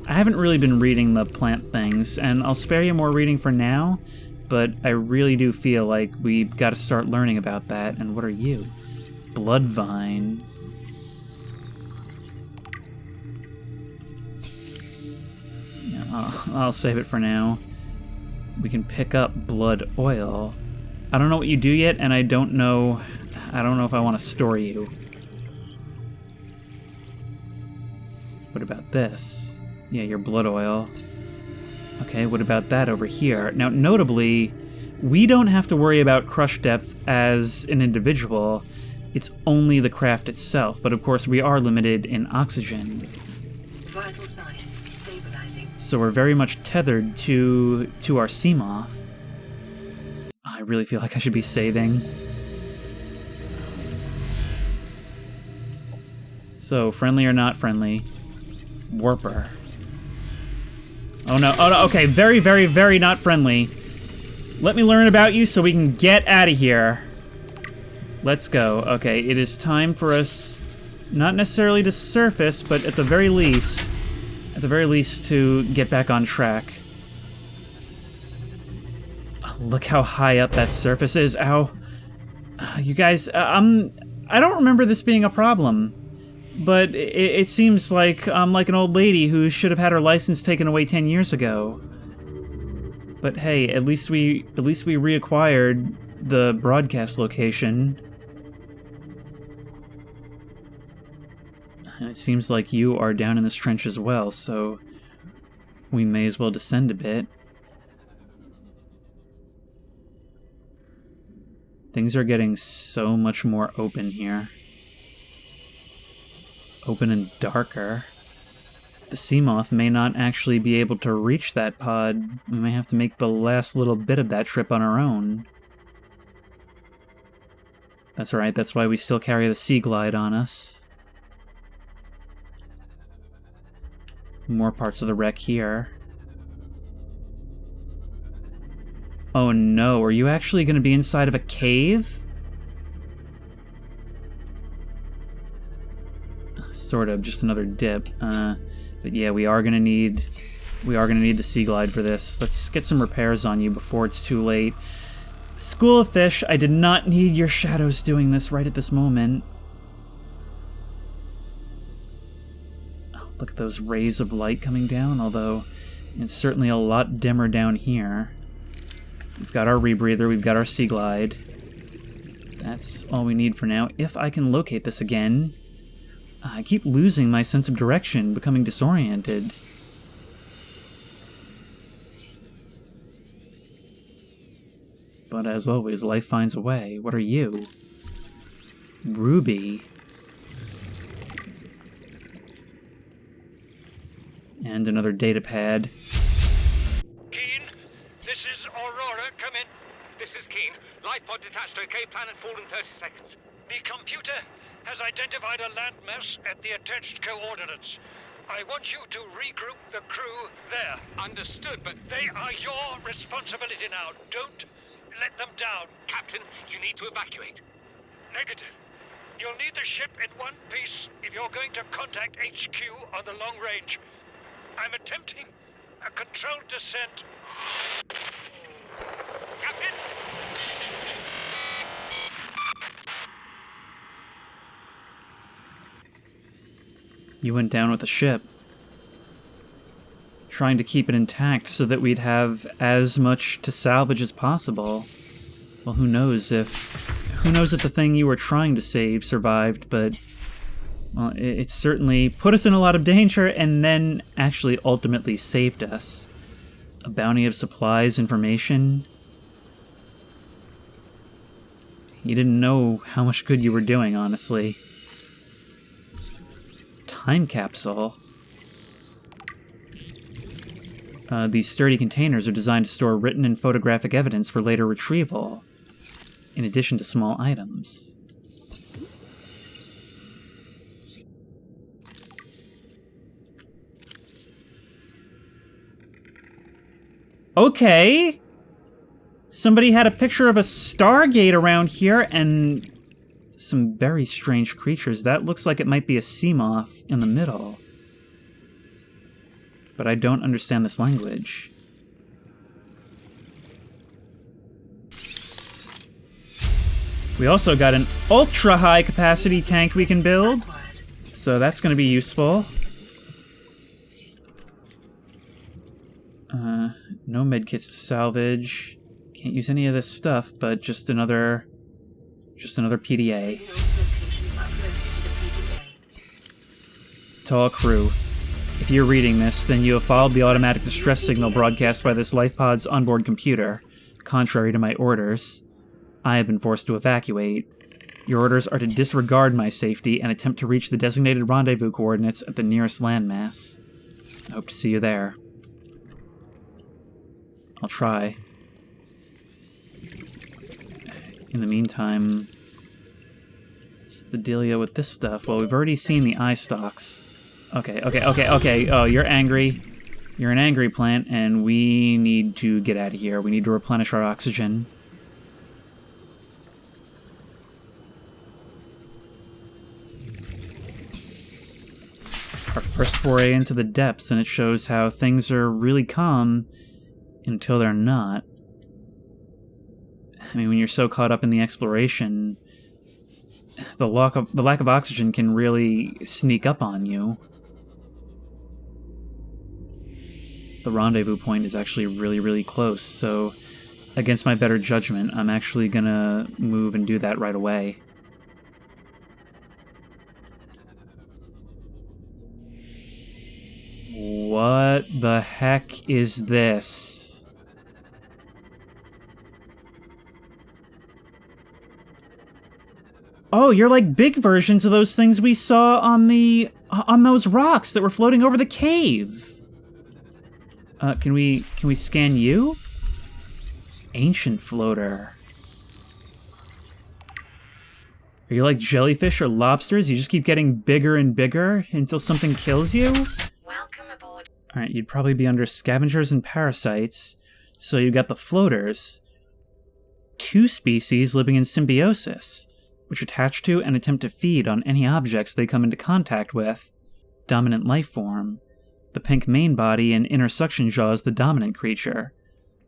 I haven't really been reading the plant things, and I'll spare you more reading for now, but I really do feel like we've got to start learning about that. And what are you? Bloodvine. Yeah, I'll save it for now. We can pick up blood oil. I don't know what you do yet, and I don't know if I want to store you. What about this? Yeah, your blood oil. Okay, what about that over here? Now, notably, we don't have to worry about crush depth as an individual. It's only the craft itself, but of course we are limited in oxygen. Vital signs stabilizing. So we're very much tethered to our Seamoth. I really feel like I should be saving. So, friendly or not friendly? Warper. Oh no, okay, very, very, very not friendly. Let me learn about you so we can get out of here. Let's go. Okay, it is time for us, not necessarily to surface, but at the very least to get back on track. Oh, look how high up that surface is. Ow. You guys, I don't remember this being a problem. But it seems like I'm like an old lady who should have had her license taken away 10 years ago. But hey, at least we reacquired the broadcast location. And it seems like you are down in this trench as well, so we may as well descend a bit. Things are getting so much more open here. Open and darker. The Seamoth may not actually be able to reach that pod. We may have to make the last little bit of that trip on our own. That's alright, that's why we still carry the Sea Glide on us. More parts of the wreck here. Oh no, are you actually going to be inside of a cave? Sort of, just another dip. But yeah, we are gonna need the Sea Glide for this. Let's get some repairs on you before it's too late. School of Fish, I did not need your shadows doing this right at this moment. Oh, look at those rays of light coming down, although it's certainly a lot dimmer down here. We've got our rebreather, we've got our Sea Glide. That's all we need for now. If I can locate this again. I keep losing my sense of direction, becoming disoriented. But as always, life finds a way. What are you? Ruby. And another data pad. Keen, this is Aurora. Come in. This is Keen. Life pod detached to OK planet fall in 30 seconds. The computer has identified a landmass at the attached coordinates. I want you to regroup the crew there. Understood, but They are your responsibility now. Don't let them down. Captain, you need to evacuate. Negative. You'll need the ship in one piece if you're going to contact HQ on the long range. I'm attempting a controlled descent. Captain! You went down with the ship. Trying to keep it intact so that we'd have as much to salvage as possible. Well, who knows if the thing you were trying to save survived, but well, it certainly put us in a lot of danger and then actually ultimately saved us. A bounty of supplies, information. You didn't know how much good you were doing, honestly. Time capsule. These sturdy containers are designed to store written and photographic evidence for later retrieval, in addition to small items. Okay! Somebody had a picture of a Stargate around here, and some very strange creatures. That looks like it might be a Seamoth in the middle. But I don't understand this language. We also got an ultra-high capacity tank we can build, so that's going to be useful. No medkits to salvage. Can't use any of this stuff, but just another PDA. To all crew, if you're reading this, then you have followed the automatic distress signal broadcast by this life pod's onboard computer. Contrary to my orders, I have been forced to evacuate. Your orders are to disregard my safety and attempt to reach the designated rendezvous coordinates at the nearest landmass. I hope to see you there. I'll try. In the meantime, what's the dealio with this stuff? Well, we've already seen the eye stalks. Okay. Oh, you're angry. You're an angry plant, and we need to get out of here. We need to replenish our oxygen. Our first foray into the depths, and it shows how things are really calm until they're not. I mean, when you're so caught up in the exploration, the lack of oxygen can really sneak up on you. The rendezvous point is actually really, really close, so against my better judgment, I'm actually gonna move and do that right away. What What the heck is this? Oh, you're like big versions of those things we saw on those rocks that were floating over the cave. Can we scan you? Ancient floater. Are you like jellyfish or lobsters? You just keep getting bigger and bigger until something kills you? Welcome aboard. Alright, you'd probably be under scavengers and parasites. So you got the floaters. 2 species living in symbiosis, which attach to and attempt to feed on any objects they come into contact with. Dominant life form. The pink main body and inner suction jaws the dominant creature.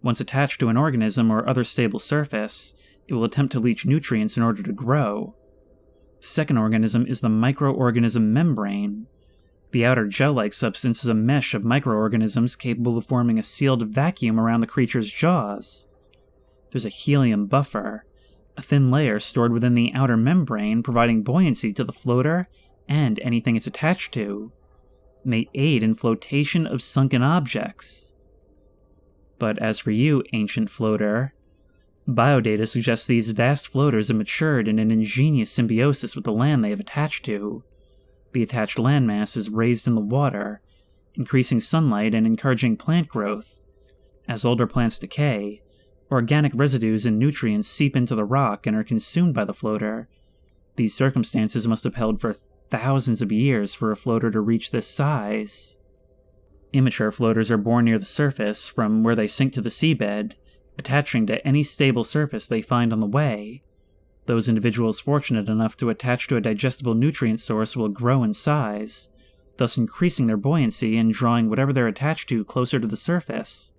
Once attached to an organism or other stable surface, it will attempt to leach nutrients in order to grow. The second organism is the microorganism membrane. The outer gel-like substance is a mesh of microorganisms capable of forming a sealed vacuum around the creature's jaws. There's a helium buffer, a thin layer stored within the outer membrane providing buoyancy to the floater and anything it's attached to. It may aid in flotation of sunken objects. But as for you, ancient floater, biodata suggests these vast floaters have matured in an ingenious symbiosis with the land they have attached to. The attached landmass is raised in the water, increasing sunlight and encouraging plant growth. As older plants decay, organic residues and nutrients seep into the rock and are consumed by the floater. These circumstances must have held for thousands of years for a floater to reach this size. Immature floaters are born near the surface, from where they sink to the seabed, attaching to any stable surface they find on the way. Those individuals fortunate enough to attach to a digestible nutrient source will grow in size, thus increasing their buoyancy and drawing whatever they're attached to closer to the surface.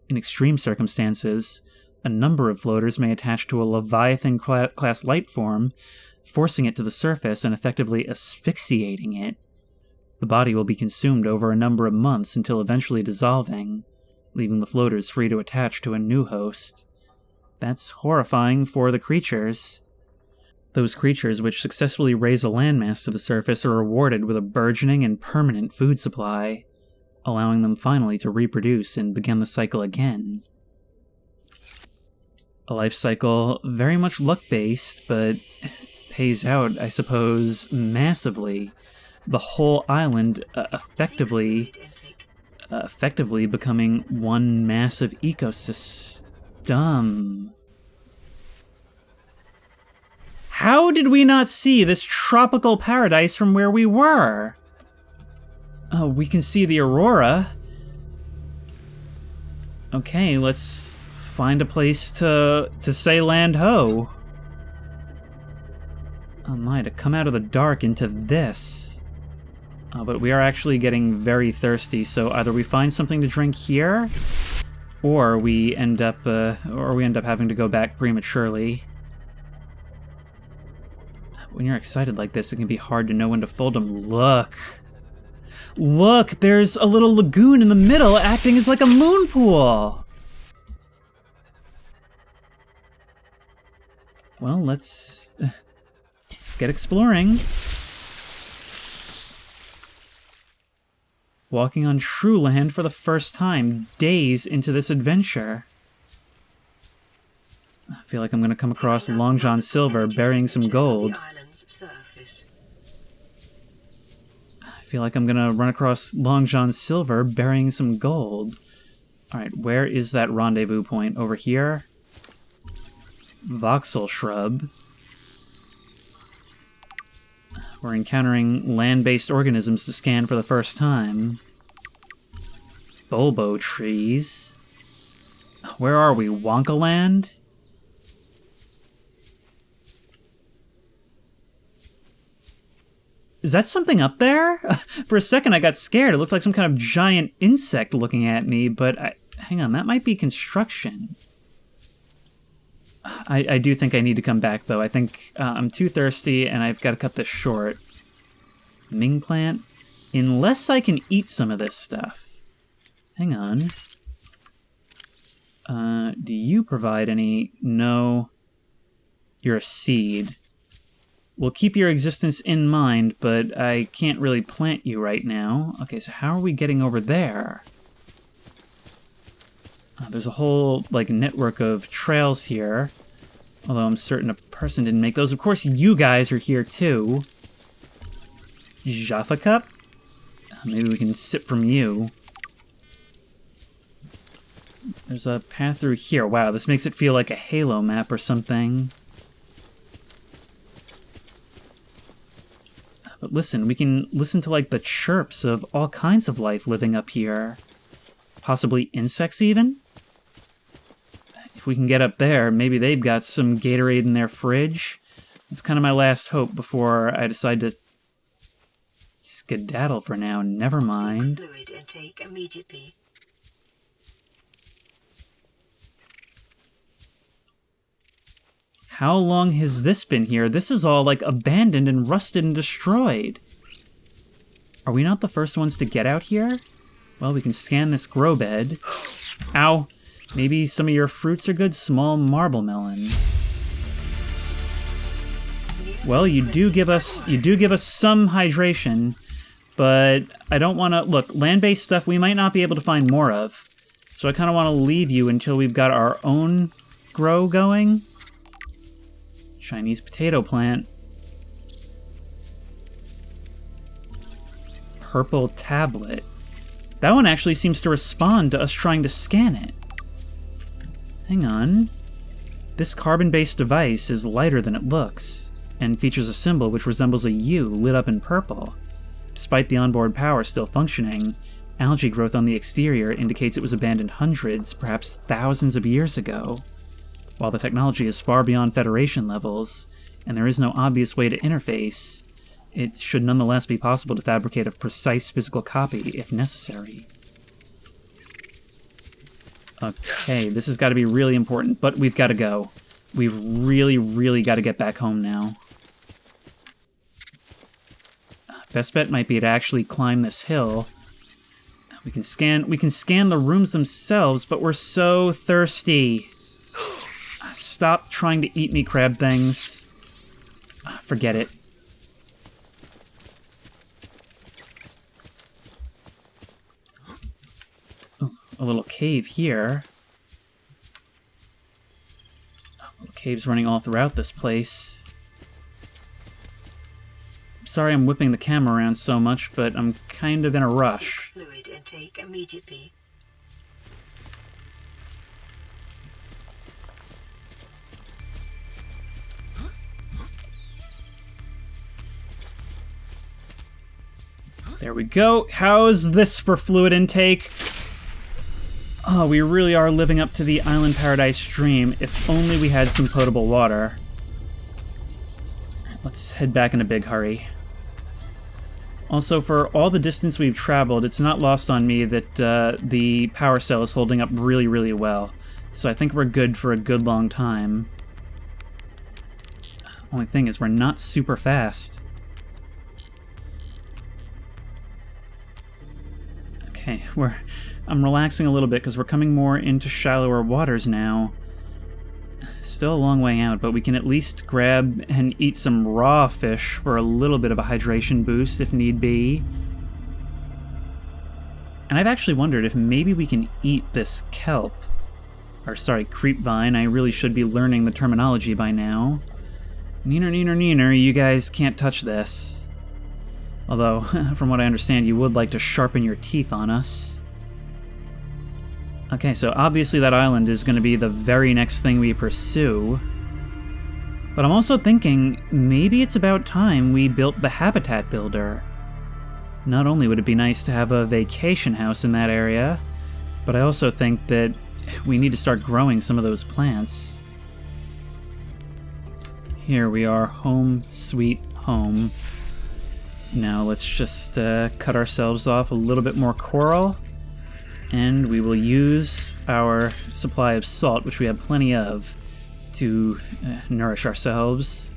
In extreme circumstances, a number of floaters may attach to a Leviathan-class life form, forcing it to the surface and effectively asphyxiating it. The body will be consumed over a number of months until eventually dissolving, leaving the floaters free to attach to a new host. That's horrifying for the creatures. Those creatures which successfully raise a landmass to the surface are rewarded with a burgeoning and permanent food supply, allowing them finally to reproduce and begin the cycle again. A life cycle very much luck-based, but pays out, I suppose, massively. The whole island effectively becoming one massive ecosystem. How did we not see this tropical paradise from where we were? We can see the Aurora. Okay, let's find a place to say land ho. Oh my, to come out of the dark into this. But we are actually getting very thirsty, so either we find something to drink here, or we end up having to go back prematurely. When you're excited like this, it can be hard to know when to fold them. Look, there's a little lagoon in the middle acting as like a moon pool. Well, let's get exploring. Walking on true land for the first time, days into this adventure. I feel like I'm going to come across Long John Silver burying some gold. I feel like I'm going to run across Long John Silver burying some gold. Alright, where is that rendezvous point? Over here? Voxel shrub. We're encountering land-based organisms to scan for the first time. Bulbo trees. Where are we? Wonka Land? Is that something up there? For a second I got scared. It looked like some kind of giant insect looking at me, but hang on, that might be construction. I do think I need to come back, though. I think I'm too thirsty, and I've got to cut this short. Ming plant? Unless I can eat some of this stuff. Hang on. Do you provide any? No. You're a seed. We'll keep your existence in mind, but I can't really plant you right now. Okay, so how are we getting over there? There's a whole, like, network of trails here. Although I'm certain a person didn't make those. Of course, you guys are here, too. Jaffa Cup? Maybe we can sip from you. There's a path through here. Wow, this makes it feel like a Halo map or something. But listen, we can listen to, like, the chirps of all kinds of life living up here. Possibly insects, even? If we can get up there, maybe they've got some Gatorade in their fridge. That's kind of my last hope before I decide to skedaddle for now. Never mind. Fluid intake immediately. How long has this been here? This is all, like, abandoned and rusted and destroyed. Are we not the first ones to get out here? Well, we can scan this grow bed. Ow. Maybe some of your fruits are good. Small marble melon. Well, you do give us some hydration, but I don't want to... Look, land-based stuff we might not be able to find more of. So I kind of want to leave you until we've got our own grow going. Chinese potato plant. Purple tablet. That one actually seems to respond to us trying to scan it. Hang on. This carbon-based device is lighter than it looks, and features a symbol which resembles a U lit up in purple. Despite the onboard power still functioning, algae growth on the exterior indicates it was abandoned hundreds, perhaps thousands of years ago. While the technology is far beyond Federation levels, and there is no obvious way to interface, it should nonetheless be possible to fabricate a precise physical copy if necessary. Okay, this has got to be really important, but we've got to go. We've really, really got to get back home now. Best bet might be to actually climb this hill. We can scan the rooms themselves, but we're so thirsty. Stop trying to eat me, crab things. Forget it. Oh, a little cave here. Little caves running all throughout this place. Sorry I'm whipping the camera around so much, but I'm kind of in a rush. Fluid intake immediately. There we go. How's this for fluid intake? Oh, we really are living up to the Island Paradise dream. If only we had some potable water. Let's head back in a big hurry. Also, for all the distance we've traveled, it's not lost on me that the power cell is holding up really, really well. So I think we're good for a good long time. Only thing is, we're not super fast. Okay, I'm relaxing a little bit because we're coming more into shallower waters now. Still a long way out, but we can at least grab and eat some raw fish for a little bit of a hydration boost if need be. And I've actually wondered if maybe we can eat this kelp. Or sorry, creep vine. I really should be learning the terminology by now. Neener, neener, neener, you guys can't touch this. Although, from what I understand, you would like to sharpen your teeth on us. Okay, so obviously that island is going to be the very next thing we pursue. But I'm also thinking, maybe it's about time we built the habitat builder. Not only would it be nice to have a vacation house in that area, but I also think that we need to start growing some of those plants. Here we are, home sweet home. Now let's just cut ourselves off a little bit more coral, and we will use our supply of salt, which we have plenty of, to nourish ourselves.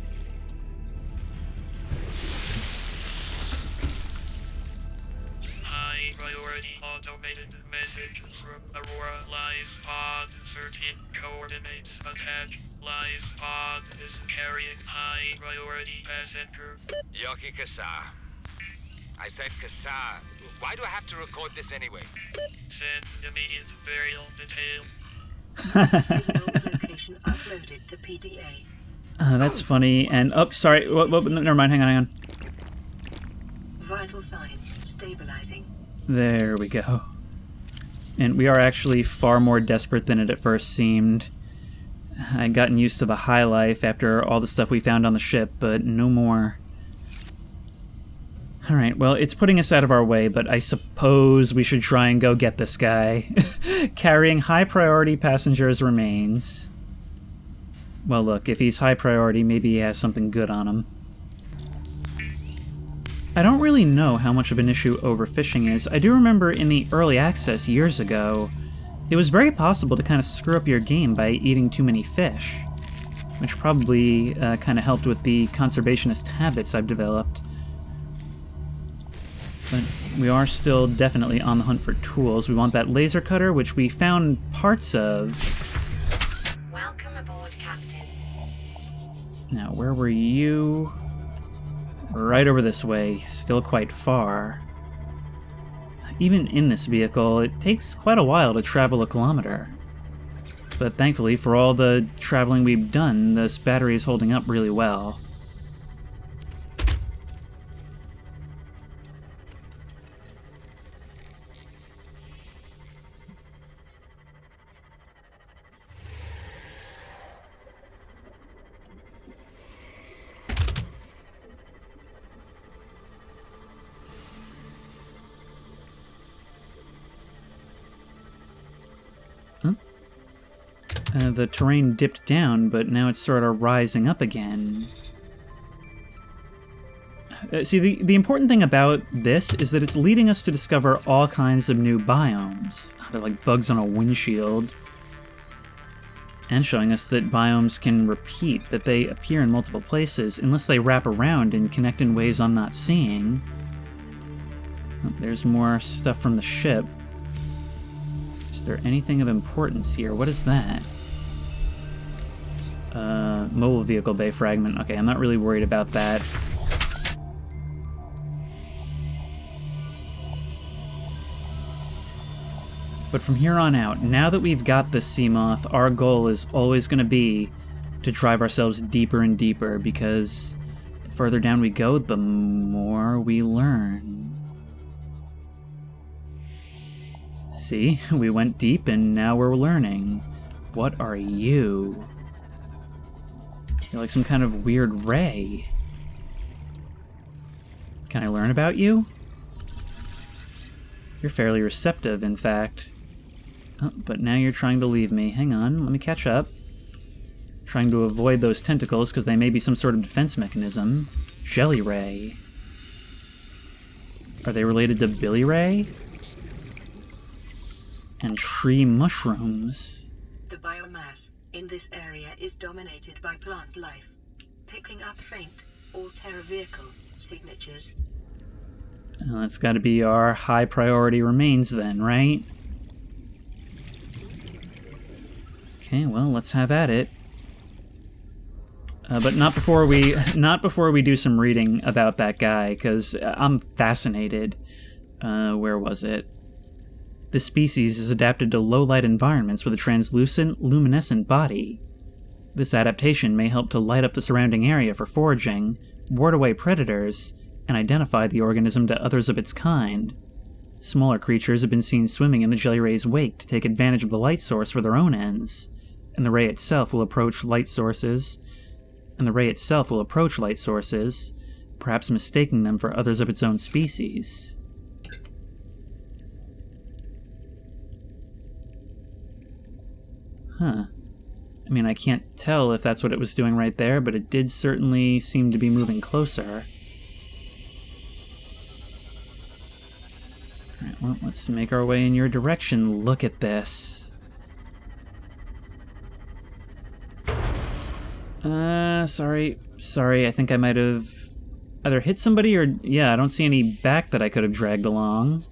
High priority automation. Decoded message from Aurora. Live pod 13 coordinates attached. Live pod is carrying high priority passenger. Yoki Kasa. I said Kasa. Why do I have to record this anyway? Send immediate burial detail. Signal location uploaded to PDA. That's funny. And, oh, sorry. Never mind. Hang on. Vital signs stabilizing. There we go. And we are actually far more desperate than it at first seemed. I'd gotten used to the high life after all the stuff we found on the ship, but no more. Alright, well, it's putting us out of our way, but I suppose we should try and go get this guy. Carrying high-priority passengers remains. Well, look, if he's high priority, maybe he has something good on him. I don't really know how much of an issue overfishing is. I do remember in the early access years ago, it was very possible to kind of screw up your game by eating too many fish, which probably kind of helped with the conservationist habits I've developed. But we are still definitely on the hunt for tools. We want that laser cutter, which we found parts of. Welcome aboard, Captain. Now, where were you? Right over this way, still quite far. Even in this vehicle, it takes quite a while to travel a kilometer. But thankfully, for all the traveling we've done, this battery is holding up really well. The terrain dipped down, but now it's sort of rising up again. See, the important thing about this is that it's leading us to discover all kinds of new biomes. They're like bugs on a windshield. And showing us that biomes can repeat, that they appear in multiple places, unless they wrap around and connect in ways I'm not seeing. Oh, there's more stuff from the ship. Is there anything of importance here? What is that? Mobile vehicle bay fragment. Okay, I'm not really worried about that. But from here on out, now that we've got the Seamoth, our goal is always going to be to drive ourselves deeper and deeper, because the further down we go, the more we learn. See, we went deep and now we're learning. What are you? You're like some kind of weird ray. Can I learn about you? You're fairly receptive, in fact. Oh, but now you're trying to leave me. Hang on, let me catch up. Trying to avoid those tentacles because they may be some sort of defense mechanism. Jelly ray. Are they related to Billy Ray? And tree mushrooms. The biomass in this area is dominated by plant life, picking up faint Altera vehicle signatures. Well, that's got to be our high priority remains then, right? Okay, well, let's have at it. But not before we do some reading about that guy, because I'm fascinated. Where was it? This species is adapted to low-light environments with a translucent, luminescent body. This adaptation may help to light up the surrounding area for foraging, ward away predators, and identify the organism to others of its kind. Smaller creatures have been seen swimming in the jelly ray's wake to take advantage of the light source for their own ends, and the ray itself will approach light sources, perhaps mistaking them for others of its own species. Huh. I mean, I can't tell if that's what it was doing right there, but it did certainly seem to be moving closer. Alright, well, let's make our way in your direction. Look at this. Sorry, I think I might have either hit somebody or... Yeah, I don't see any back that I could have dragged along.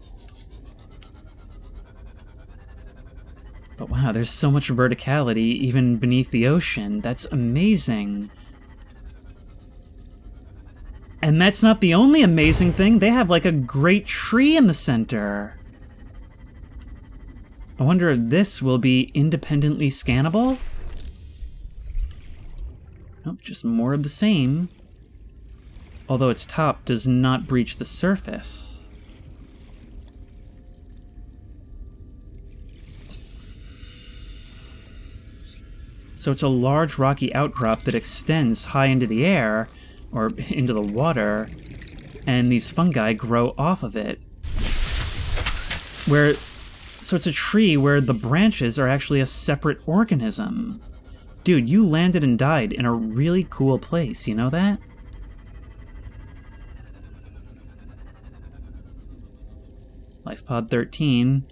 But wow, there's so much verticality even beneath the ocean. That's amazing. And that's not the only amazing thing. They have like a great tree in the center. I wonder if this will be independently scannable? Nope, just more of the same. Although its top does not breach the surface. So it's a large rocky outcrop that extends high into the air, or into the water, and these fungi grow off of it. So it's a tree where the branches are actually a separate organism. Dude, you landed and died in a really cool place, you know that? Life pod 13.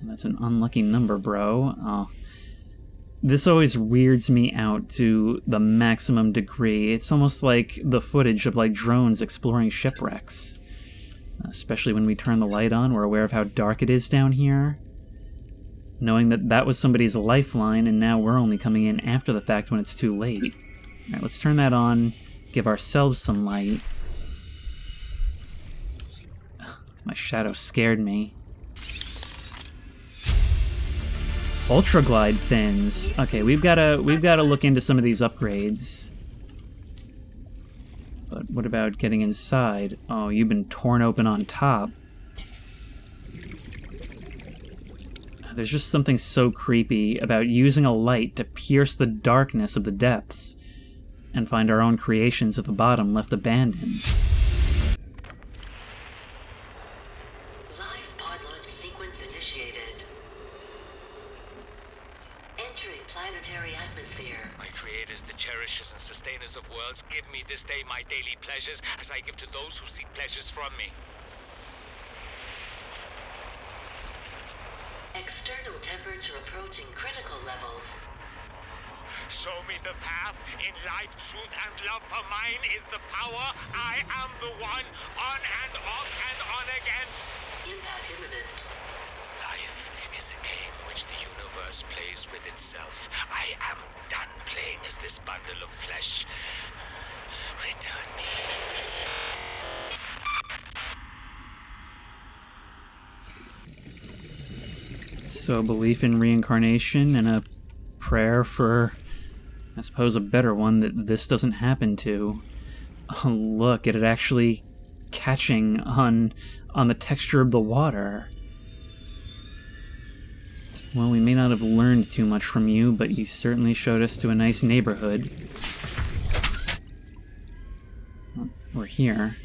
That's an unlucky number, bro. Oh. This always weirds me out to the maximum degree. It's almost like the footage of like drones exploring shipwrecks. Especially when we turn the light on, we're aware of how dark it is down here. Knowing that that was somebody's lifeline, and now we're only coming in after the fact when it's too late. Alright, let's turn that on, give ourselves some light. My shadow scared me. Ultra glide fins. Okay, we've gotta look into some of these upgrades. But what about getting inside? Oh, you've been torn open on top. There's just something so creepy about using a light to pierce the darkness of the depths and find our own creations at the bottom left abandoned. Live pod launch sequence initiated. Entering planetary atmosphere. My creators, the cherishers and sustainers of worlds, give me this day my daily pleasures as I give to those who seek pleasures from me. External temperature approaching critical levels. Show me the path. In life, truth, and love for mine is the power. I am the one. On and off and on again. Impact imminent. Life is a game which the universe plays with itself. I am done playing as this bundle of flesh. Return me. So, belief in reincarnation and a prayer for, I suppose, a better one that this doesn't happen to. Oh, look at it actually catching on the texture of the water. Well, we may not have learned too much from you, but you certainly showed us to a nice neighborhood. Well, we're here.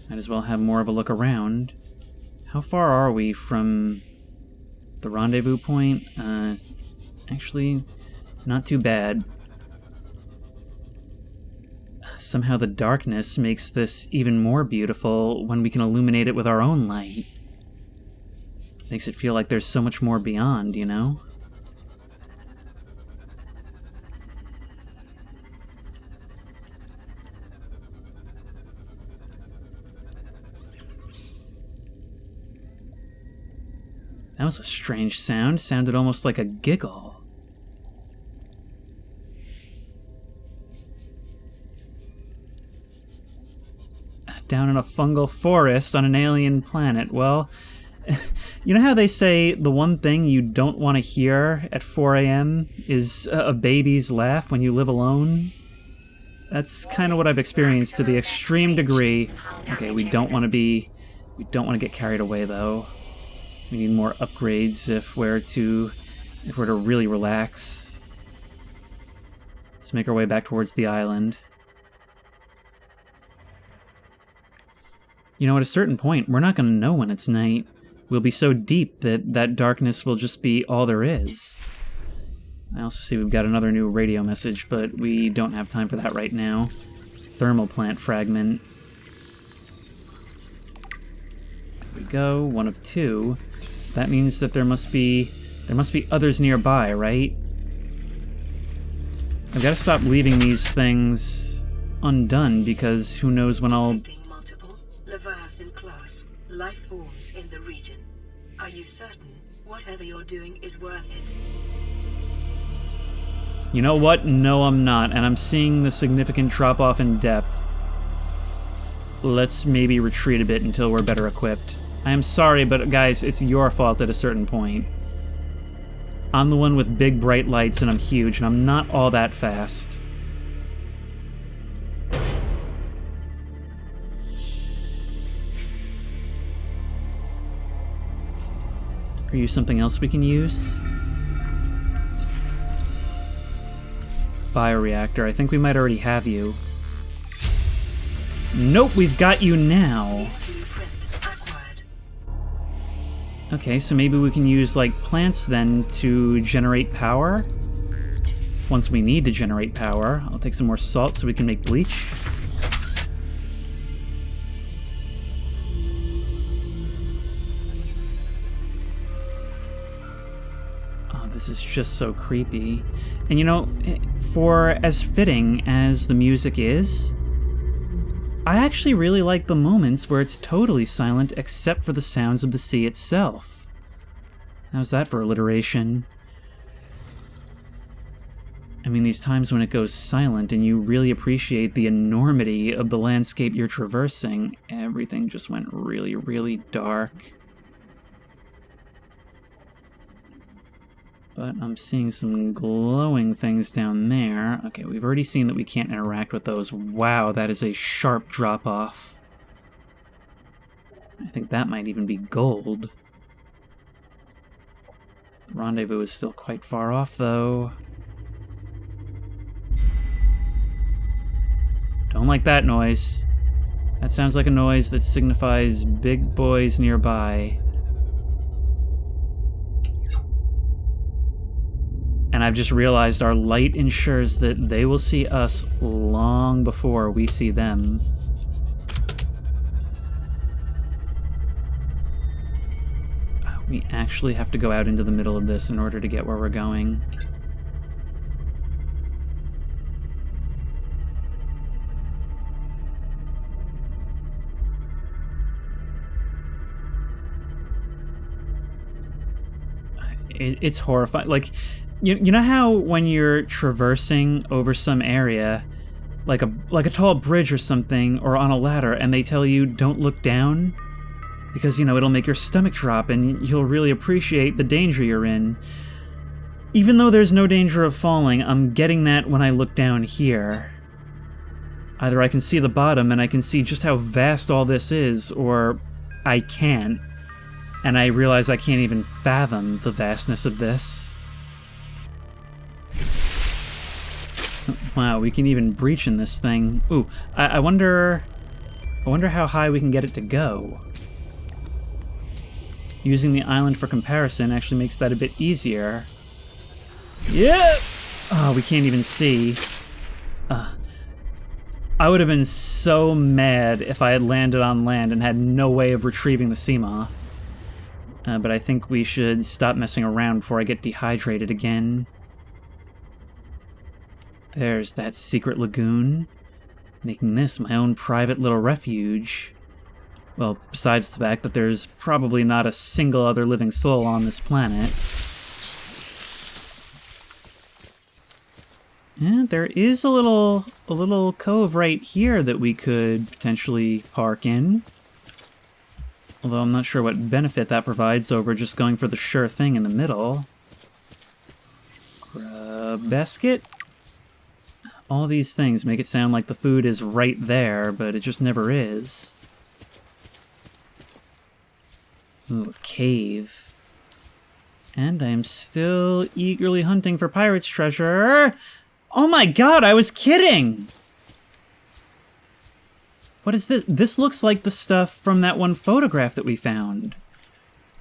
Might as well have more of a look around. How far are we from the rendezvous point? Actually, not too bad. Somehow the darkness makes this even more beautiful when we can illuminate it with our own light. Makes it feel like there's so much more beyond, you know? That was a strange sound. Sounded almost like a giggle. Down in a fungal forest on an alien planet. Well, you know how they say the one thing you don't want to hear at 4 a.m. is a baby's laugh when you live alone? That's kind of what I've experienced to the extreme degree. Okay, we don't want to get carried away though. We need more upgrades if we're to really relax. Let's make our way back towards the island. You know, at a certain point, we're not going to know when it's night. We'll be so deep that that darkness will just be all there is. I also see we've got another new radio message, but we don't have time for that right now. Thermal plant fragment. There we go, 1 of 2. That means that there must be others nearby, right? I've got to stop leaving these things undone because who knows when I'll... Multiple Leviathan class life forms in the region. Are you certain? Whatever you're doing is worth it. You know what? No, I'm not, and I'm seeing the significant drop-off in depth. Let's maybe retreat a bit until we're better equipped. I am sorry, but guys, it's your fault at a certain point. I'm the one with big, bright lights, and I'm huge, and I'm not all that fast. Are you something else we can use? Bioreactor. I think we might already have you. Nope, we've got you now. Blueprint acquired. Okay, so maybe we can use, like, plants then to generate power? Once we need to generate power. I'll take some more salt so we can make bleach. Oh, this is just so creepy. And you know, for as fitting as the music is, I actually really like the moments where it's totally silent except for the sounds of the sea itself. How's that for alliteration? I mean, these times when it goes silent and you really appreciate the enormity of the landscape you're traversing, everything just went really, really dark. But I'm seeing some glowing things down there. Okay, we've already seen that we can't interact with those. Wow, that is a sharp drop-off. I think that might even be gold. The rendezvous is still quite far off, though. Don't like that noise. That sounds like a noise that signifies big boys nearby. And I've just realized our light ensures that they will see us long before we see them. We actually have to go out into the middle of this in order to get where we're going. It's horrifying. Like, you know how when you're traversing over some area, like a tall bridge or something, or on a ladder, and they tell you don't look down? Because, you know, it'll make your stomach drop and you'll really appreciate the danger you're in. Even though there's no danger of falling, I'm getting that when I look down here. Either I can see the bottom and I can see just how vast all this is, or I can't. And I realize I can't even fathom the vastness of this. Wow, we can even breach in this thing. Ooh, I wonder how high we can get it to go. Using the island for comparison actually makes that a bit easier. Yeah! Oh, we can't even see. I would have been so mad if I had landed on land and had no way of retrieving the Seamoth. But I think we should stop messing around before I get dehydrated again. There's that secret lagoon, making this my own private little refuge. Well, besides the fact that there's probably not a single other living soul on this planet. And there is a little cove right here that we could potentially park in. Although I'm not sure what benefit that provides over just going for the sure thing in the middle. Grub basket. All these things make it sound like the food is right there, but it just never is. Ooh, a cave. And I am still eagerly hunting for pirate's treasure. Oh my god, I was kidding! What is this? This looks like the stuff from that one photograph that we found.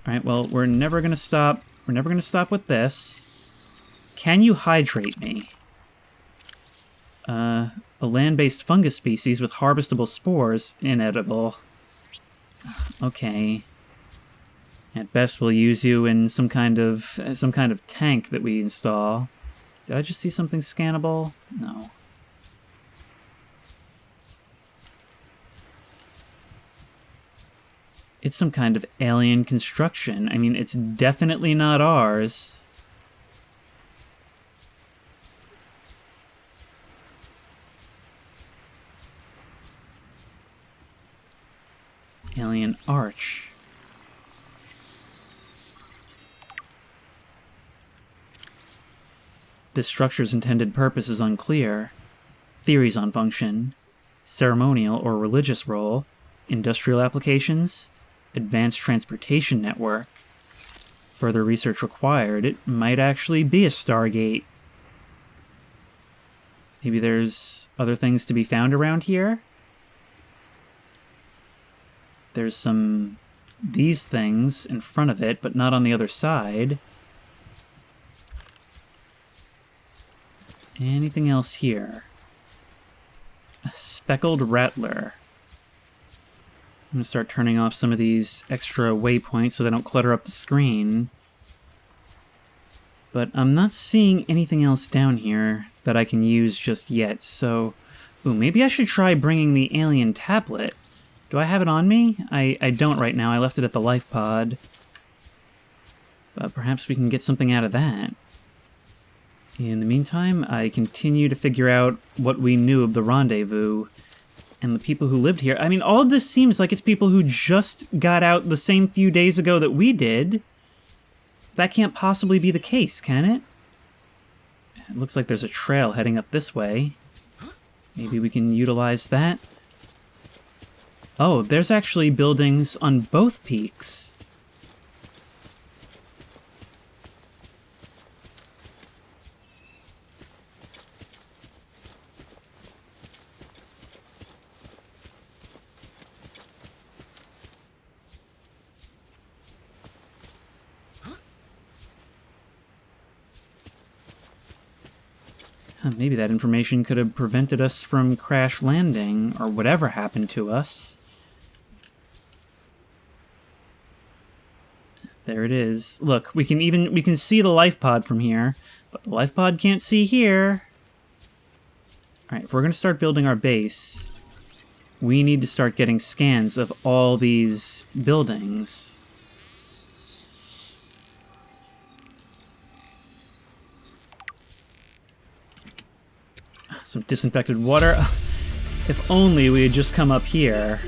Alright, well, we're never gonna stop. We're never gonna stop with this. Can you hydrate me? A land-based fungus species with harvestable spores. Inedible. Okay. At best, we'll use you in some kind of tank that we install. Did I just see something scannable? No. It's some kind of alien construction. I mean, it's definitely not ours. Alien arch. This structure's intended purpose is unclear. Theories on function, ceremonial or religious role, industrial applications, advanced transportation network. Further research required. It might actually be a Stargate. Maybe there's other things to be found around here? There's these things in front of it, but not on the other side. Anything else here? A speckled rattler. I'm gonna start turning off some of these extra waypoints so they don't clutter up the screen. But I'm not seeing anything else down here that I can use just yet, so... Ooh, maybe I should try bringing the alien tablet. Do I have it on me? I don't right now. I left it at the life pod. But perhaps we can get something out of that. In the meantime, I continue to figure out what we knew of the rendezvous and the people who lived here. I mean, all of this seems like it's people who just got out the same few days ago that we did. That can't possibly be the case, can it? It looks like there's a trail heading up this way. Maybe we can utilize that. Oh, there's actually buildings on both peaks. Maybe that information could have prevented us from crash landing, or whatever happened to us. There it is. Look, we can see the life pod from here, but the life pod can't see here. Alright, if we're gonna start building our base, we need to start getting scans of all these buildings. Some disinfected water. If only we had just come up here.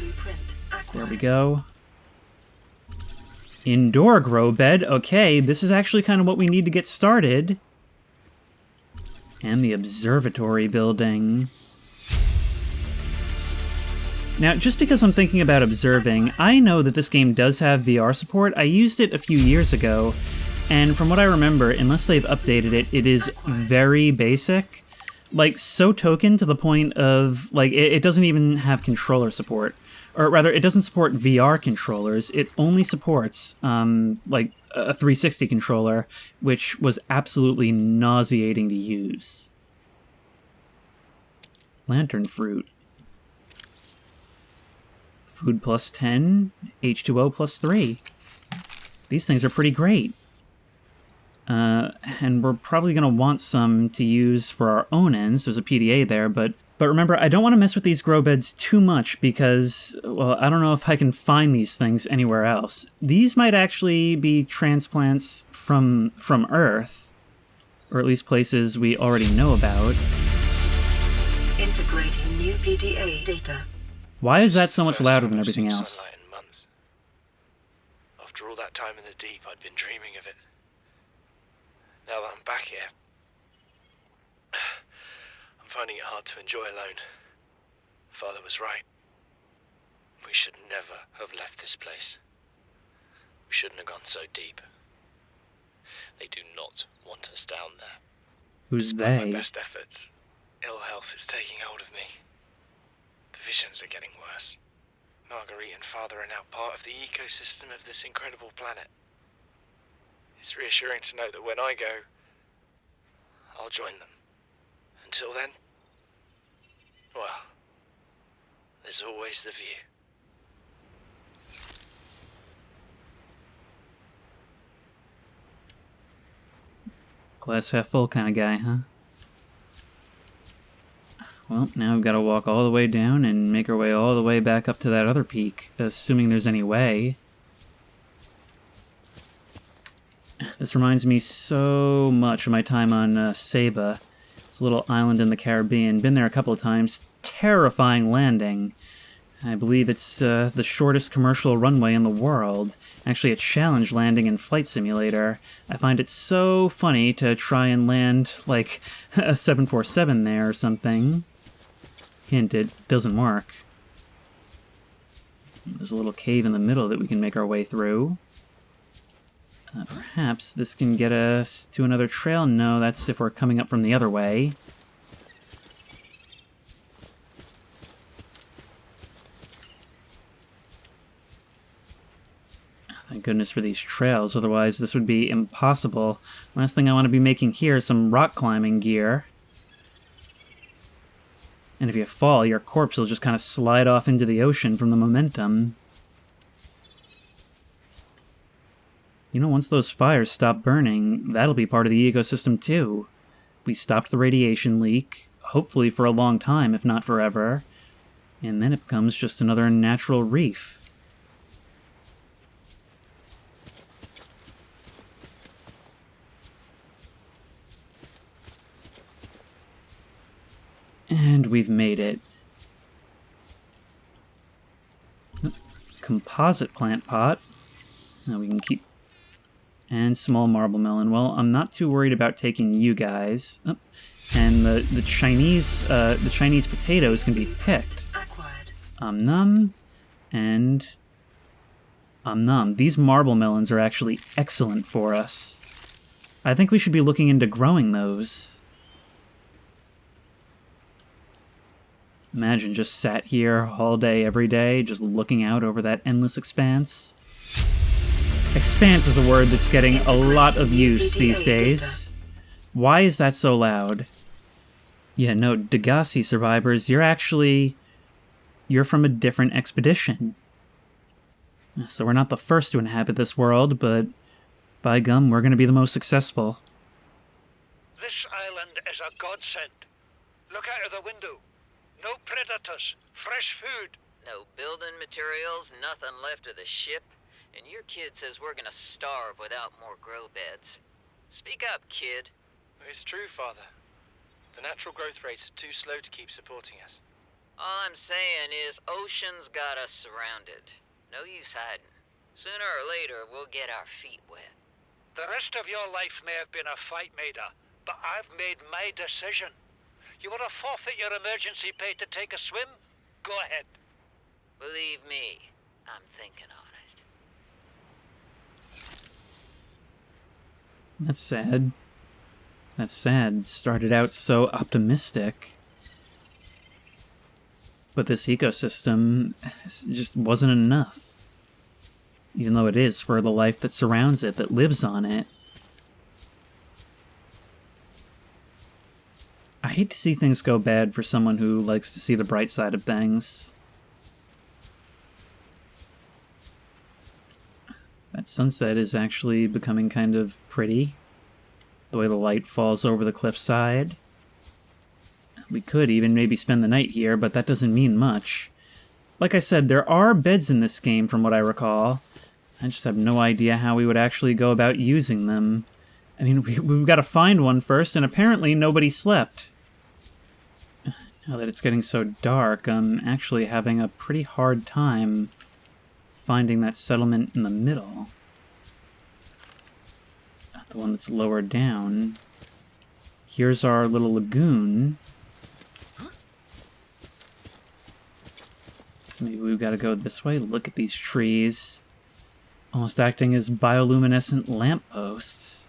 There we go. Indoor grow bed. Okay, this is actually kind of what we need to get started. And the observatory building. Now, just because I'm thinking about observing, I know that this game does have VR support. I used it a few years ago, and from what I remember, unless they've updated it, it is very basic. Like, so token to the point of, like, it doesn't even have controller support. Or rather, it doesn't support VR controllers. It only supports, like, a 360 controller, which was absolutely nauseating to use. Lantern fruit. Food plus 10, H2O plus 3. These things are pretty great. And we're probably going to want some to use for our own ends. There's a PDA there, but remember, I don't want to mess with these grow beds too much because, well, I don't know if I can find these things anywhere else. These might actually be transplants from Earth, or at least places we already know about. Integrating new PDA data. Why is that so much louder than everything else? Sunlight in months. After all that time in the deep, I'd been dreaming of it. Now that I'm back here, I'm finding it hard to enjoy alone. Father was right. We should never have left this place. We shouldn't have gone so deep. They do not want us down there. Who's Despite they? my best efforts, ill health is taking hold of me. The visions are getting worse. Marguerite and Father are now part of the ecosystem of this incredible planet. It's reassuring to know that when I go, I'll join them. Until then, well, there's always the view. Glass half full kind of guy, huh? Well, now we've got to walk all the way down and make our way all the way back up to that other peak, assuming there's any way. This reminds me so much of my time on Saba. It's a little island in the Caribbean. Been there a couple of times. Terrifying landing. I believe it's the shortest commercial runway in the world. Actually, a challenge landing in Flight Simulator. I find it so funny to try and land, like, a 747 there or something. Hint, it doesn't work. There's a little cave in the middle that we can make our way through. Perhaps this can get us to another trail. No, that's if we're coming up from the other way. Thank goodness for these trails, otherwise this would be impossible. Last thing I want to be making here is some rock climbing gear. And if you fall, your corpse will just kind of slide off into the ocean from the momentum. You know, once those fires stop burning, that'll be part of the ecosystem too. We stopped the radiation leak, hopefully for a long time, if not forever. And then it becomes just another natural reef. And we've made it. Composite plant pot. Now we can keep... And small marble melon. Well, I'm not too worried about taking you guys. Oh. And the Chinese potatoes can be picked. Num. And... num. These marble melons are actually excellent for us. I think we should be looking into growing those. Imagine just sat here all day, every day, just looking out over that endless expanse. Expanse is a word that's getting a lot of use these days. Why is that so loud? Yeah, no, Degassi survivors, you're from a different expedition. So we're not the first to inhabit this world, but by gum, we're going to be the most successful. This island is a godsend. Look out of the window. No predators, fresh food. No building materials, nothing left of the ship. And your kid says we're gonna starve without more grow beds. Speak up, kid. It's true, Father. The natural growth rates are too slow to keep supporting us. All I'm saying is ocean's got us surrounded. No use hiding. Sooner or later, we'll get our feet wet. The rest of your life may have been a fight, Maida, but I've made my decision. You want to forfeit your emergency pay to take a swim? Go ahead. Believe me, I'm thinking on it. That's sad. That's sad. Started out so optimistic. But this ecosystem just wasn't enough. Even though it is for the life that surrounds it, that lives on it. I hate to see things go bad for someone who likes to see the bright side of things. That sunset is actually becoming kind of pretty. The way the light falls over the cliffside. We could even maybe spend the night here, but that doesn't mean much. Like I said, there are beds in this game from what I recall. I just have no idea how we would actually go about using them. I mean, we've got to find one first, and apparently nobody slept. Now that it's getting so dark, I'm actually having a pretty hard time finding that settlement in the middle. The one that's lower down. Here's our little lagoon. So maybe we've got to go this way. Look at these trees. Almost acting as bioluminescent lampposts.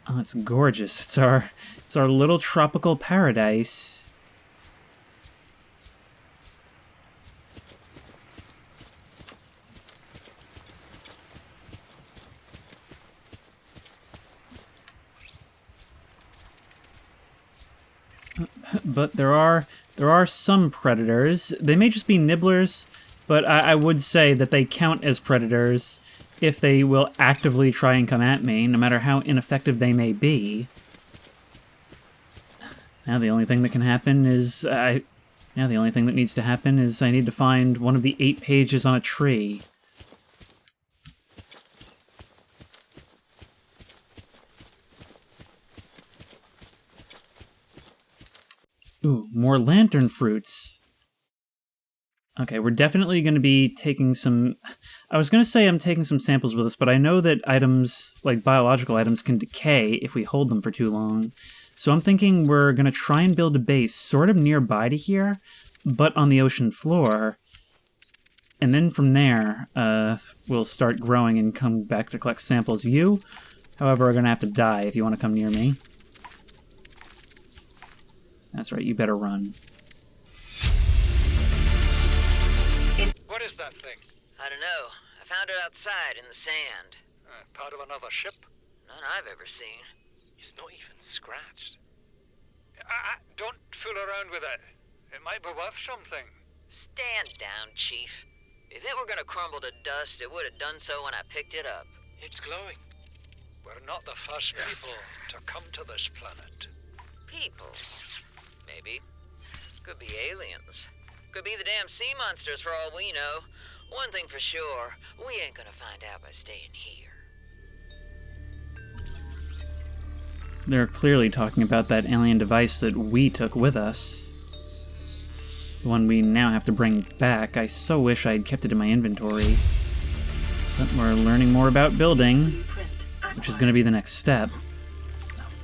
Oh, it's gorgeous. It's our little tropical paradise. But there are some predators. They may just be nibblers, but I would say that they count as predators if they will actively try and come at me, no matter how ineffective they may be. Now the only thing that can happen is the only thing that needs to happen is I need to find one of the 8 pages on a tree. Ooh, more lantern fruits. Okay, we're definitely going to be taking some... I was going to say I'm taking some samples with us, but I know that items, like biological items, can decay if we hold them for too long. So I'm thinking we're going to try and build a base sort of nearby to here, but on the ocean floor. And then from there, we'll start growing and come back to collect samples. You, however, are going to have to die if you want to come near me. That's right, you better run. What is that thing? I don't know. I found it outside in the sand. Part of another ship? None I've ever seen. It's not even scratched. Don't fool around with it. It might be worth something. Stand down, Chief. If it were gonna crumble to dust, it would have done so when I picked it up. It's glowing. We're not the first people to come to this planet. People. Maybe. Could be aliens. Could be the damn sea monsters for all we know. One thing for sure, we ain't gonna find out by staying here. They're clearly talking about that alien device that we took with us. The one we now have to bring back. I so wish I'd kept it in my inventory. But we're learning more about building, which is going to be the next step.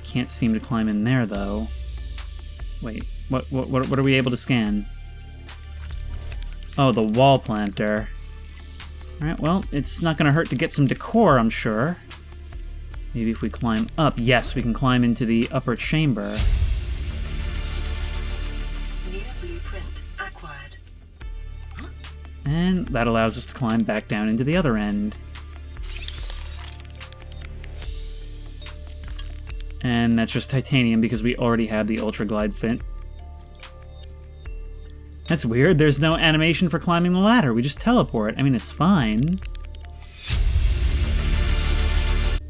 Can't seem to climb in there, though. Wait, what are we able to scan? Oh, the wall planter. Alright, well, it's not going to hurt to get some decor, I'm sure. Maybe if we climb up. Yes, we can climb into the upper chamber. New blueprint acquired. And that allows us to climb back down into the other end. And that's just titanium because we already have the Ultra Glide fit. That's weird. There's no animation for climbing the ladder. We just teleport. I mean, it's fine.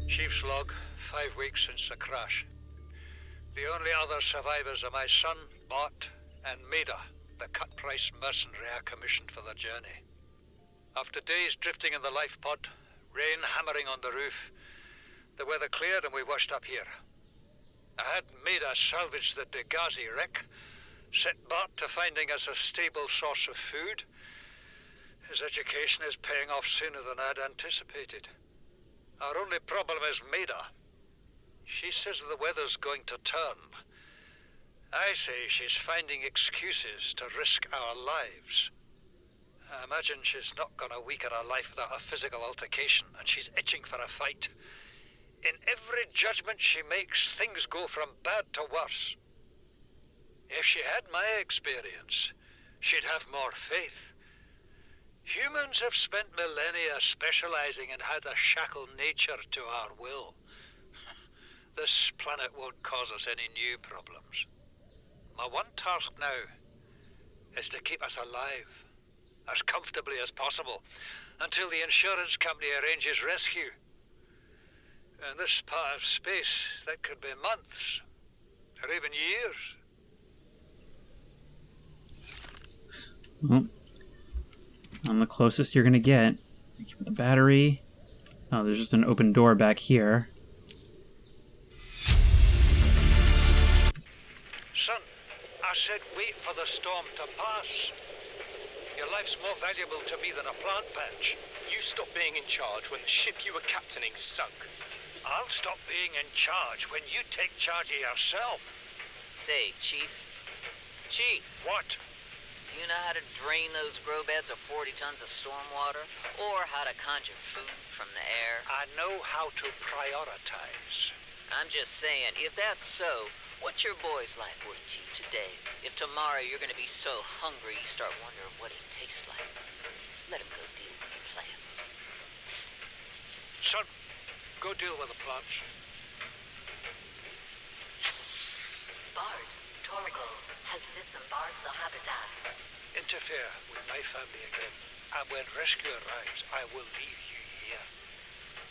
Chief's log, 5 weeks since the crash. The only other survivors are my son, Bart, and Maida, the cut-price mercenary I commissioned for the journey. After days drifting in the life pod, rain hammering on the roof, the weather cleared and we washed up here. I had Maida salvage the Degazi wreck, set Bart to finding us a stable source of food. His education is paying off sooner than I'd anticipated. Our only problem is Maida. She says the weather's going to turn. I say she's finding excuses to risk our lives. I imagine she's not gonna weaken her life without a physical altercation, and she's itching for a fight. In every judgment she makes, things go from bad to worse. If she had my experience, she'd have more faith. Humans have spent millennia specializing in how to shackle nature to our will. This planet won't cause us any new problems. My one task now is to keep us alive, as comfortably as possible, until the insurance company arranges rescue. In this part of space, that could be months, or even years. Well, I'm the closest you're gonna get. Give me the battery. Oh, there's just an open door back here. Son, I said wait for the storm to pass. Your life's more valuable to me than a plant patch. You stopped being in charge when the ship you were captaining sunk. I'll stop being in charge when you take charge of yourself. Say, Chief. Chief, What? do you know how to drain those grow beds of 40 tons of stormwater? Or how to conjure food from the air? I know how to prioritize. I'm just saying, if that's so, what's your boy's life worth to you today? If tomorrow you're gonna be so hungry you start wondering what he tastes like, let him go deal with the plants. Son, go deal with the plants. Bard, Torgo has disembarked the habitat. Interfere with my family again, and when rescue arrives, I will leave you here.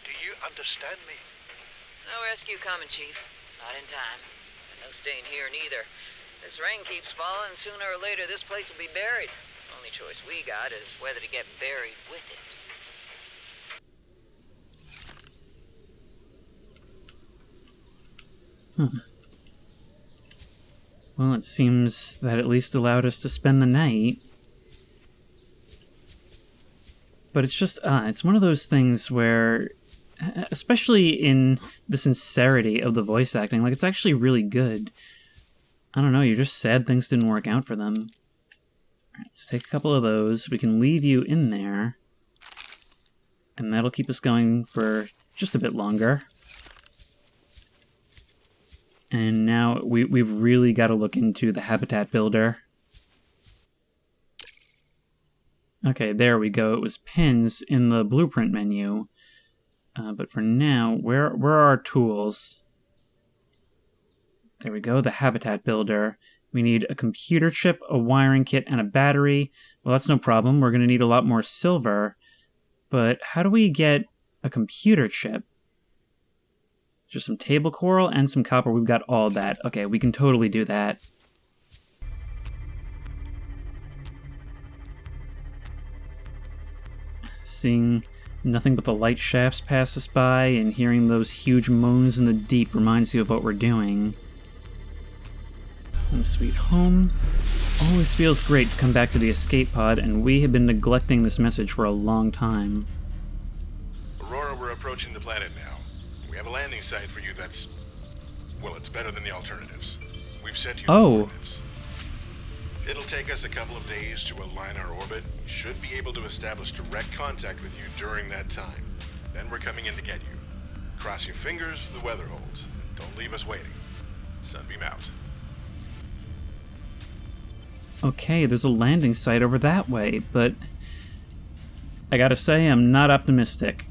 Do you understand me? No rescue coming, Chief. Not in time. And no staying here neither. This rain keeps falling, sooner or later this place will be buried. Only choice we got is whether to get buried with it. Well, it seems that at least allowed us to spend the night. But it's just, it's one of those things where, especially in the sincerity of the voice acting, like, it's actually really good. I don't know, you're just sad things didn't work out for them. Alright, let's take a couple of those. We can leave you in there. And that'll keep us going for just a bit longer. And now we've really got to look into the habitat builder. Okay, there we go. It was pins in the blueprint menu. But for now, where are our tools? There we go, the habitat builder. We need a computer chip, a wiring kit, and a battery. Well, that's no problem. We're going to need a lot more silver. But how do we get a computer chip? Just some table coral and some copper. We've got all that. Okay, we can totally do that. Seeing nothing but the light shafts pass us by and hearing those huge moans in the deep reminds you of what we're doing. Home sweet home. Always feels great to come back to the escape pod, and we have been neglecting this message for a long time. Aurora, we're approaching the planet now. We have a landing site for you that's... well, it's better than the alternatives. We've sent you coordinates. It'll take us a couple of days to align our orbit. Should be able to establish direct contact with you during that time. Then we're coming in to get you. Cross your fingers, the weather holds. Don't leave us waiting. Sunbeam out. Okay, there's a landing site over that way, but I gotta say, I'm not optimistic.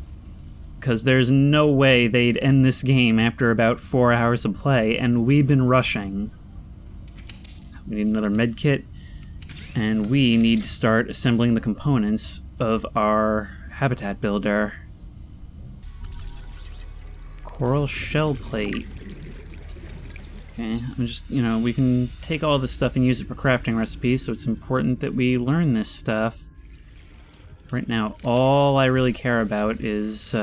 Because there's no way they'd end this game after about 4 hours of play, and we've been rushing. We need another med kit, and we need to start assembling the components of our habitat builder. Coral shell plate. Okay, I'm just, we can take all this stuff and use it for crafting recipes, so it's important that we learn this stuff. Right now, all I really care about is,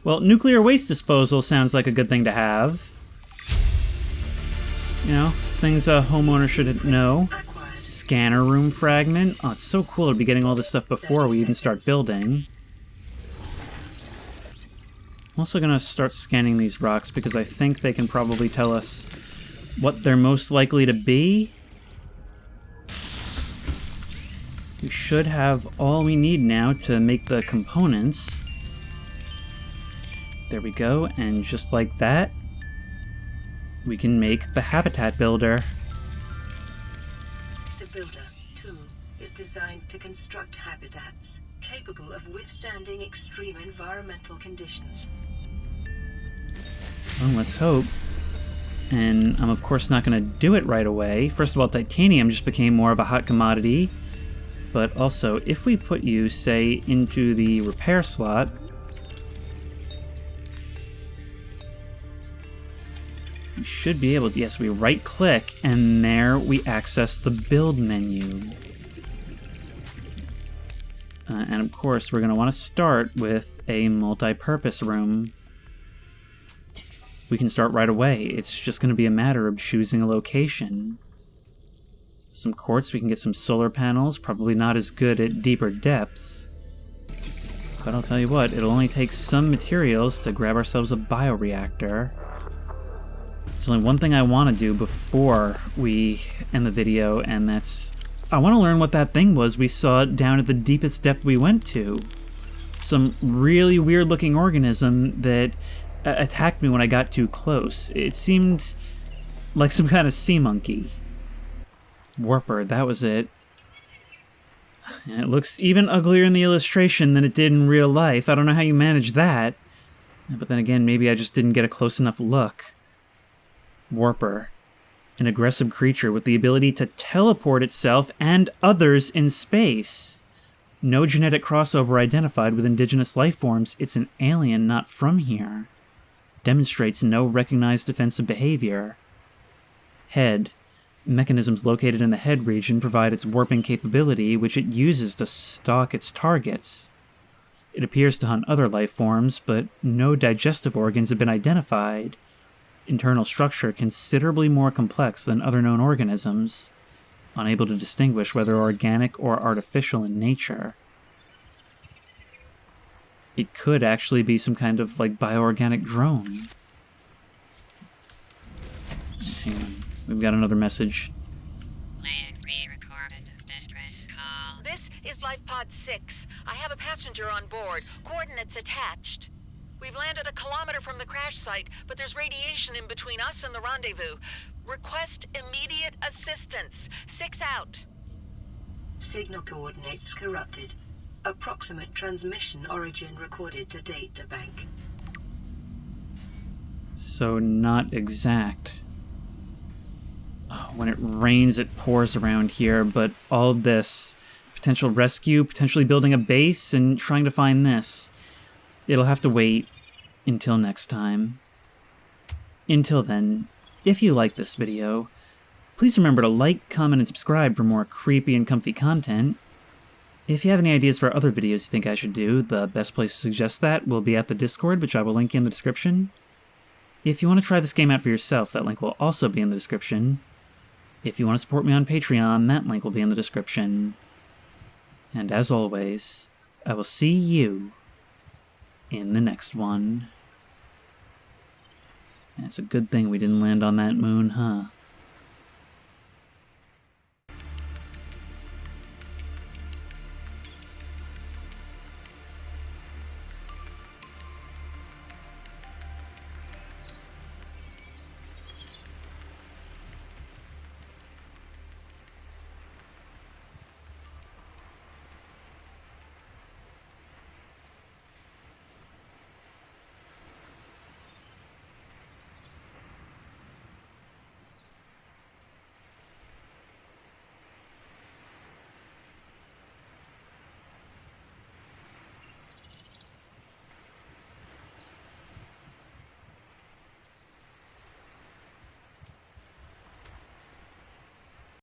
well, nuclear waste disposal sounds like a good thing to have. Things a homeowner should know. Scanner room fragment. Oh, it's so cool to be getting all this stuff before we even start building. I'm also going to start scanning these rocks because I think they can probably tell us what they're most likely to be. We should have all we need now to make the components. There we go, and just like that, we can make the habitat builder. The builder, too, is designed to construct habitats capable of withstanding extreme environmental conditions. Well, let's hope. And I'm of course not going to do it right away. First of all, titanium just became more of a hot commodity. But also, if we put you, say, into the repair slot, we should be able to, yes, we right-click, and there we access the build menu. And of course, we're going to want to start with a multi-purpose room. We can start right away. It's just going to be a matter of choosing a location. Some quartz, we can get some solar panels, probably not as good at deeper depths. But I'll tell you what, it'll only take some materials to grab ourselves a bioreactor. There's only one thing I want to do before we end the video, and that's... I want to learn what that thing was we saw down at the deepest depth we went to. Some really weird-looking organism that attacked me when I got too close. It seemed like some kind of sea monkey. Warper, that was it. And it looks even uglier in the illustration than it did in real life. I don't know how you managed that. But then again, maybe I just didn't get a close enough look. Warper. An aggressive creature with the ability to teleport itself and others in space. No genetic crossover identified with indigenous life forms. It's an alien not from here. Demonstrates no recognized defensive behavior. Head. Mechanisms located in the head region provide its warping capability, which it uses to stalk its targets. It appears to hunt other life forms, but no digestive organs have been identified. internal structure considerably more complex than other known organisms, unable to distinguish whether organic or artificial in nature. It could actually be some kind of, like, bioorganic drone. Hang on. We've got another message. This is Life Pod 6. I have a passenger on board. Coordinates attached. We've landed a kilometer from the crash site, but there's radiation in between us and the rendezvous. Request immediate assistance. 6 out. Signal coordinates corrupted. Approximate transmission origin recorded to data bank. So not exact. Oh, when it rains, it pours around here, but all of this, potential rescue, potentially building a base, and trying to find this, it'll have to wait until next time. Until then, if you like this video, please remember to like, comment, and subscribe for more creepy and comfy content. If you have any ideas for other videos you think I should do, the best place to suggest that will be at the Discord, which I will link in the description. If you want to try this game out for yourself, that link will also be in the description. If you want to support me on Patreon, that link will be in the description. And as always, I will see you in the next one. And it's a good thing we didn't land on that moon, huh?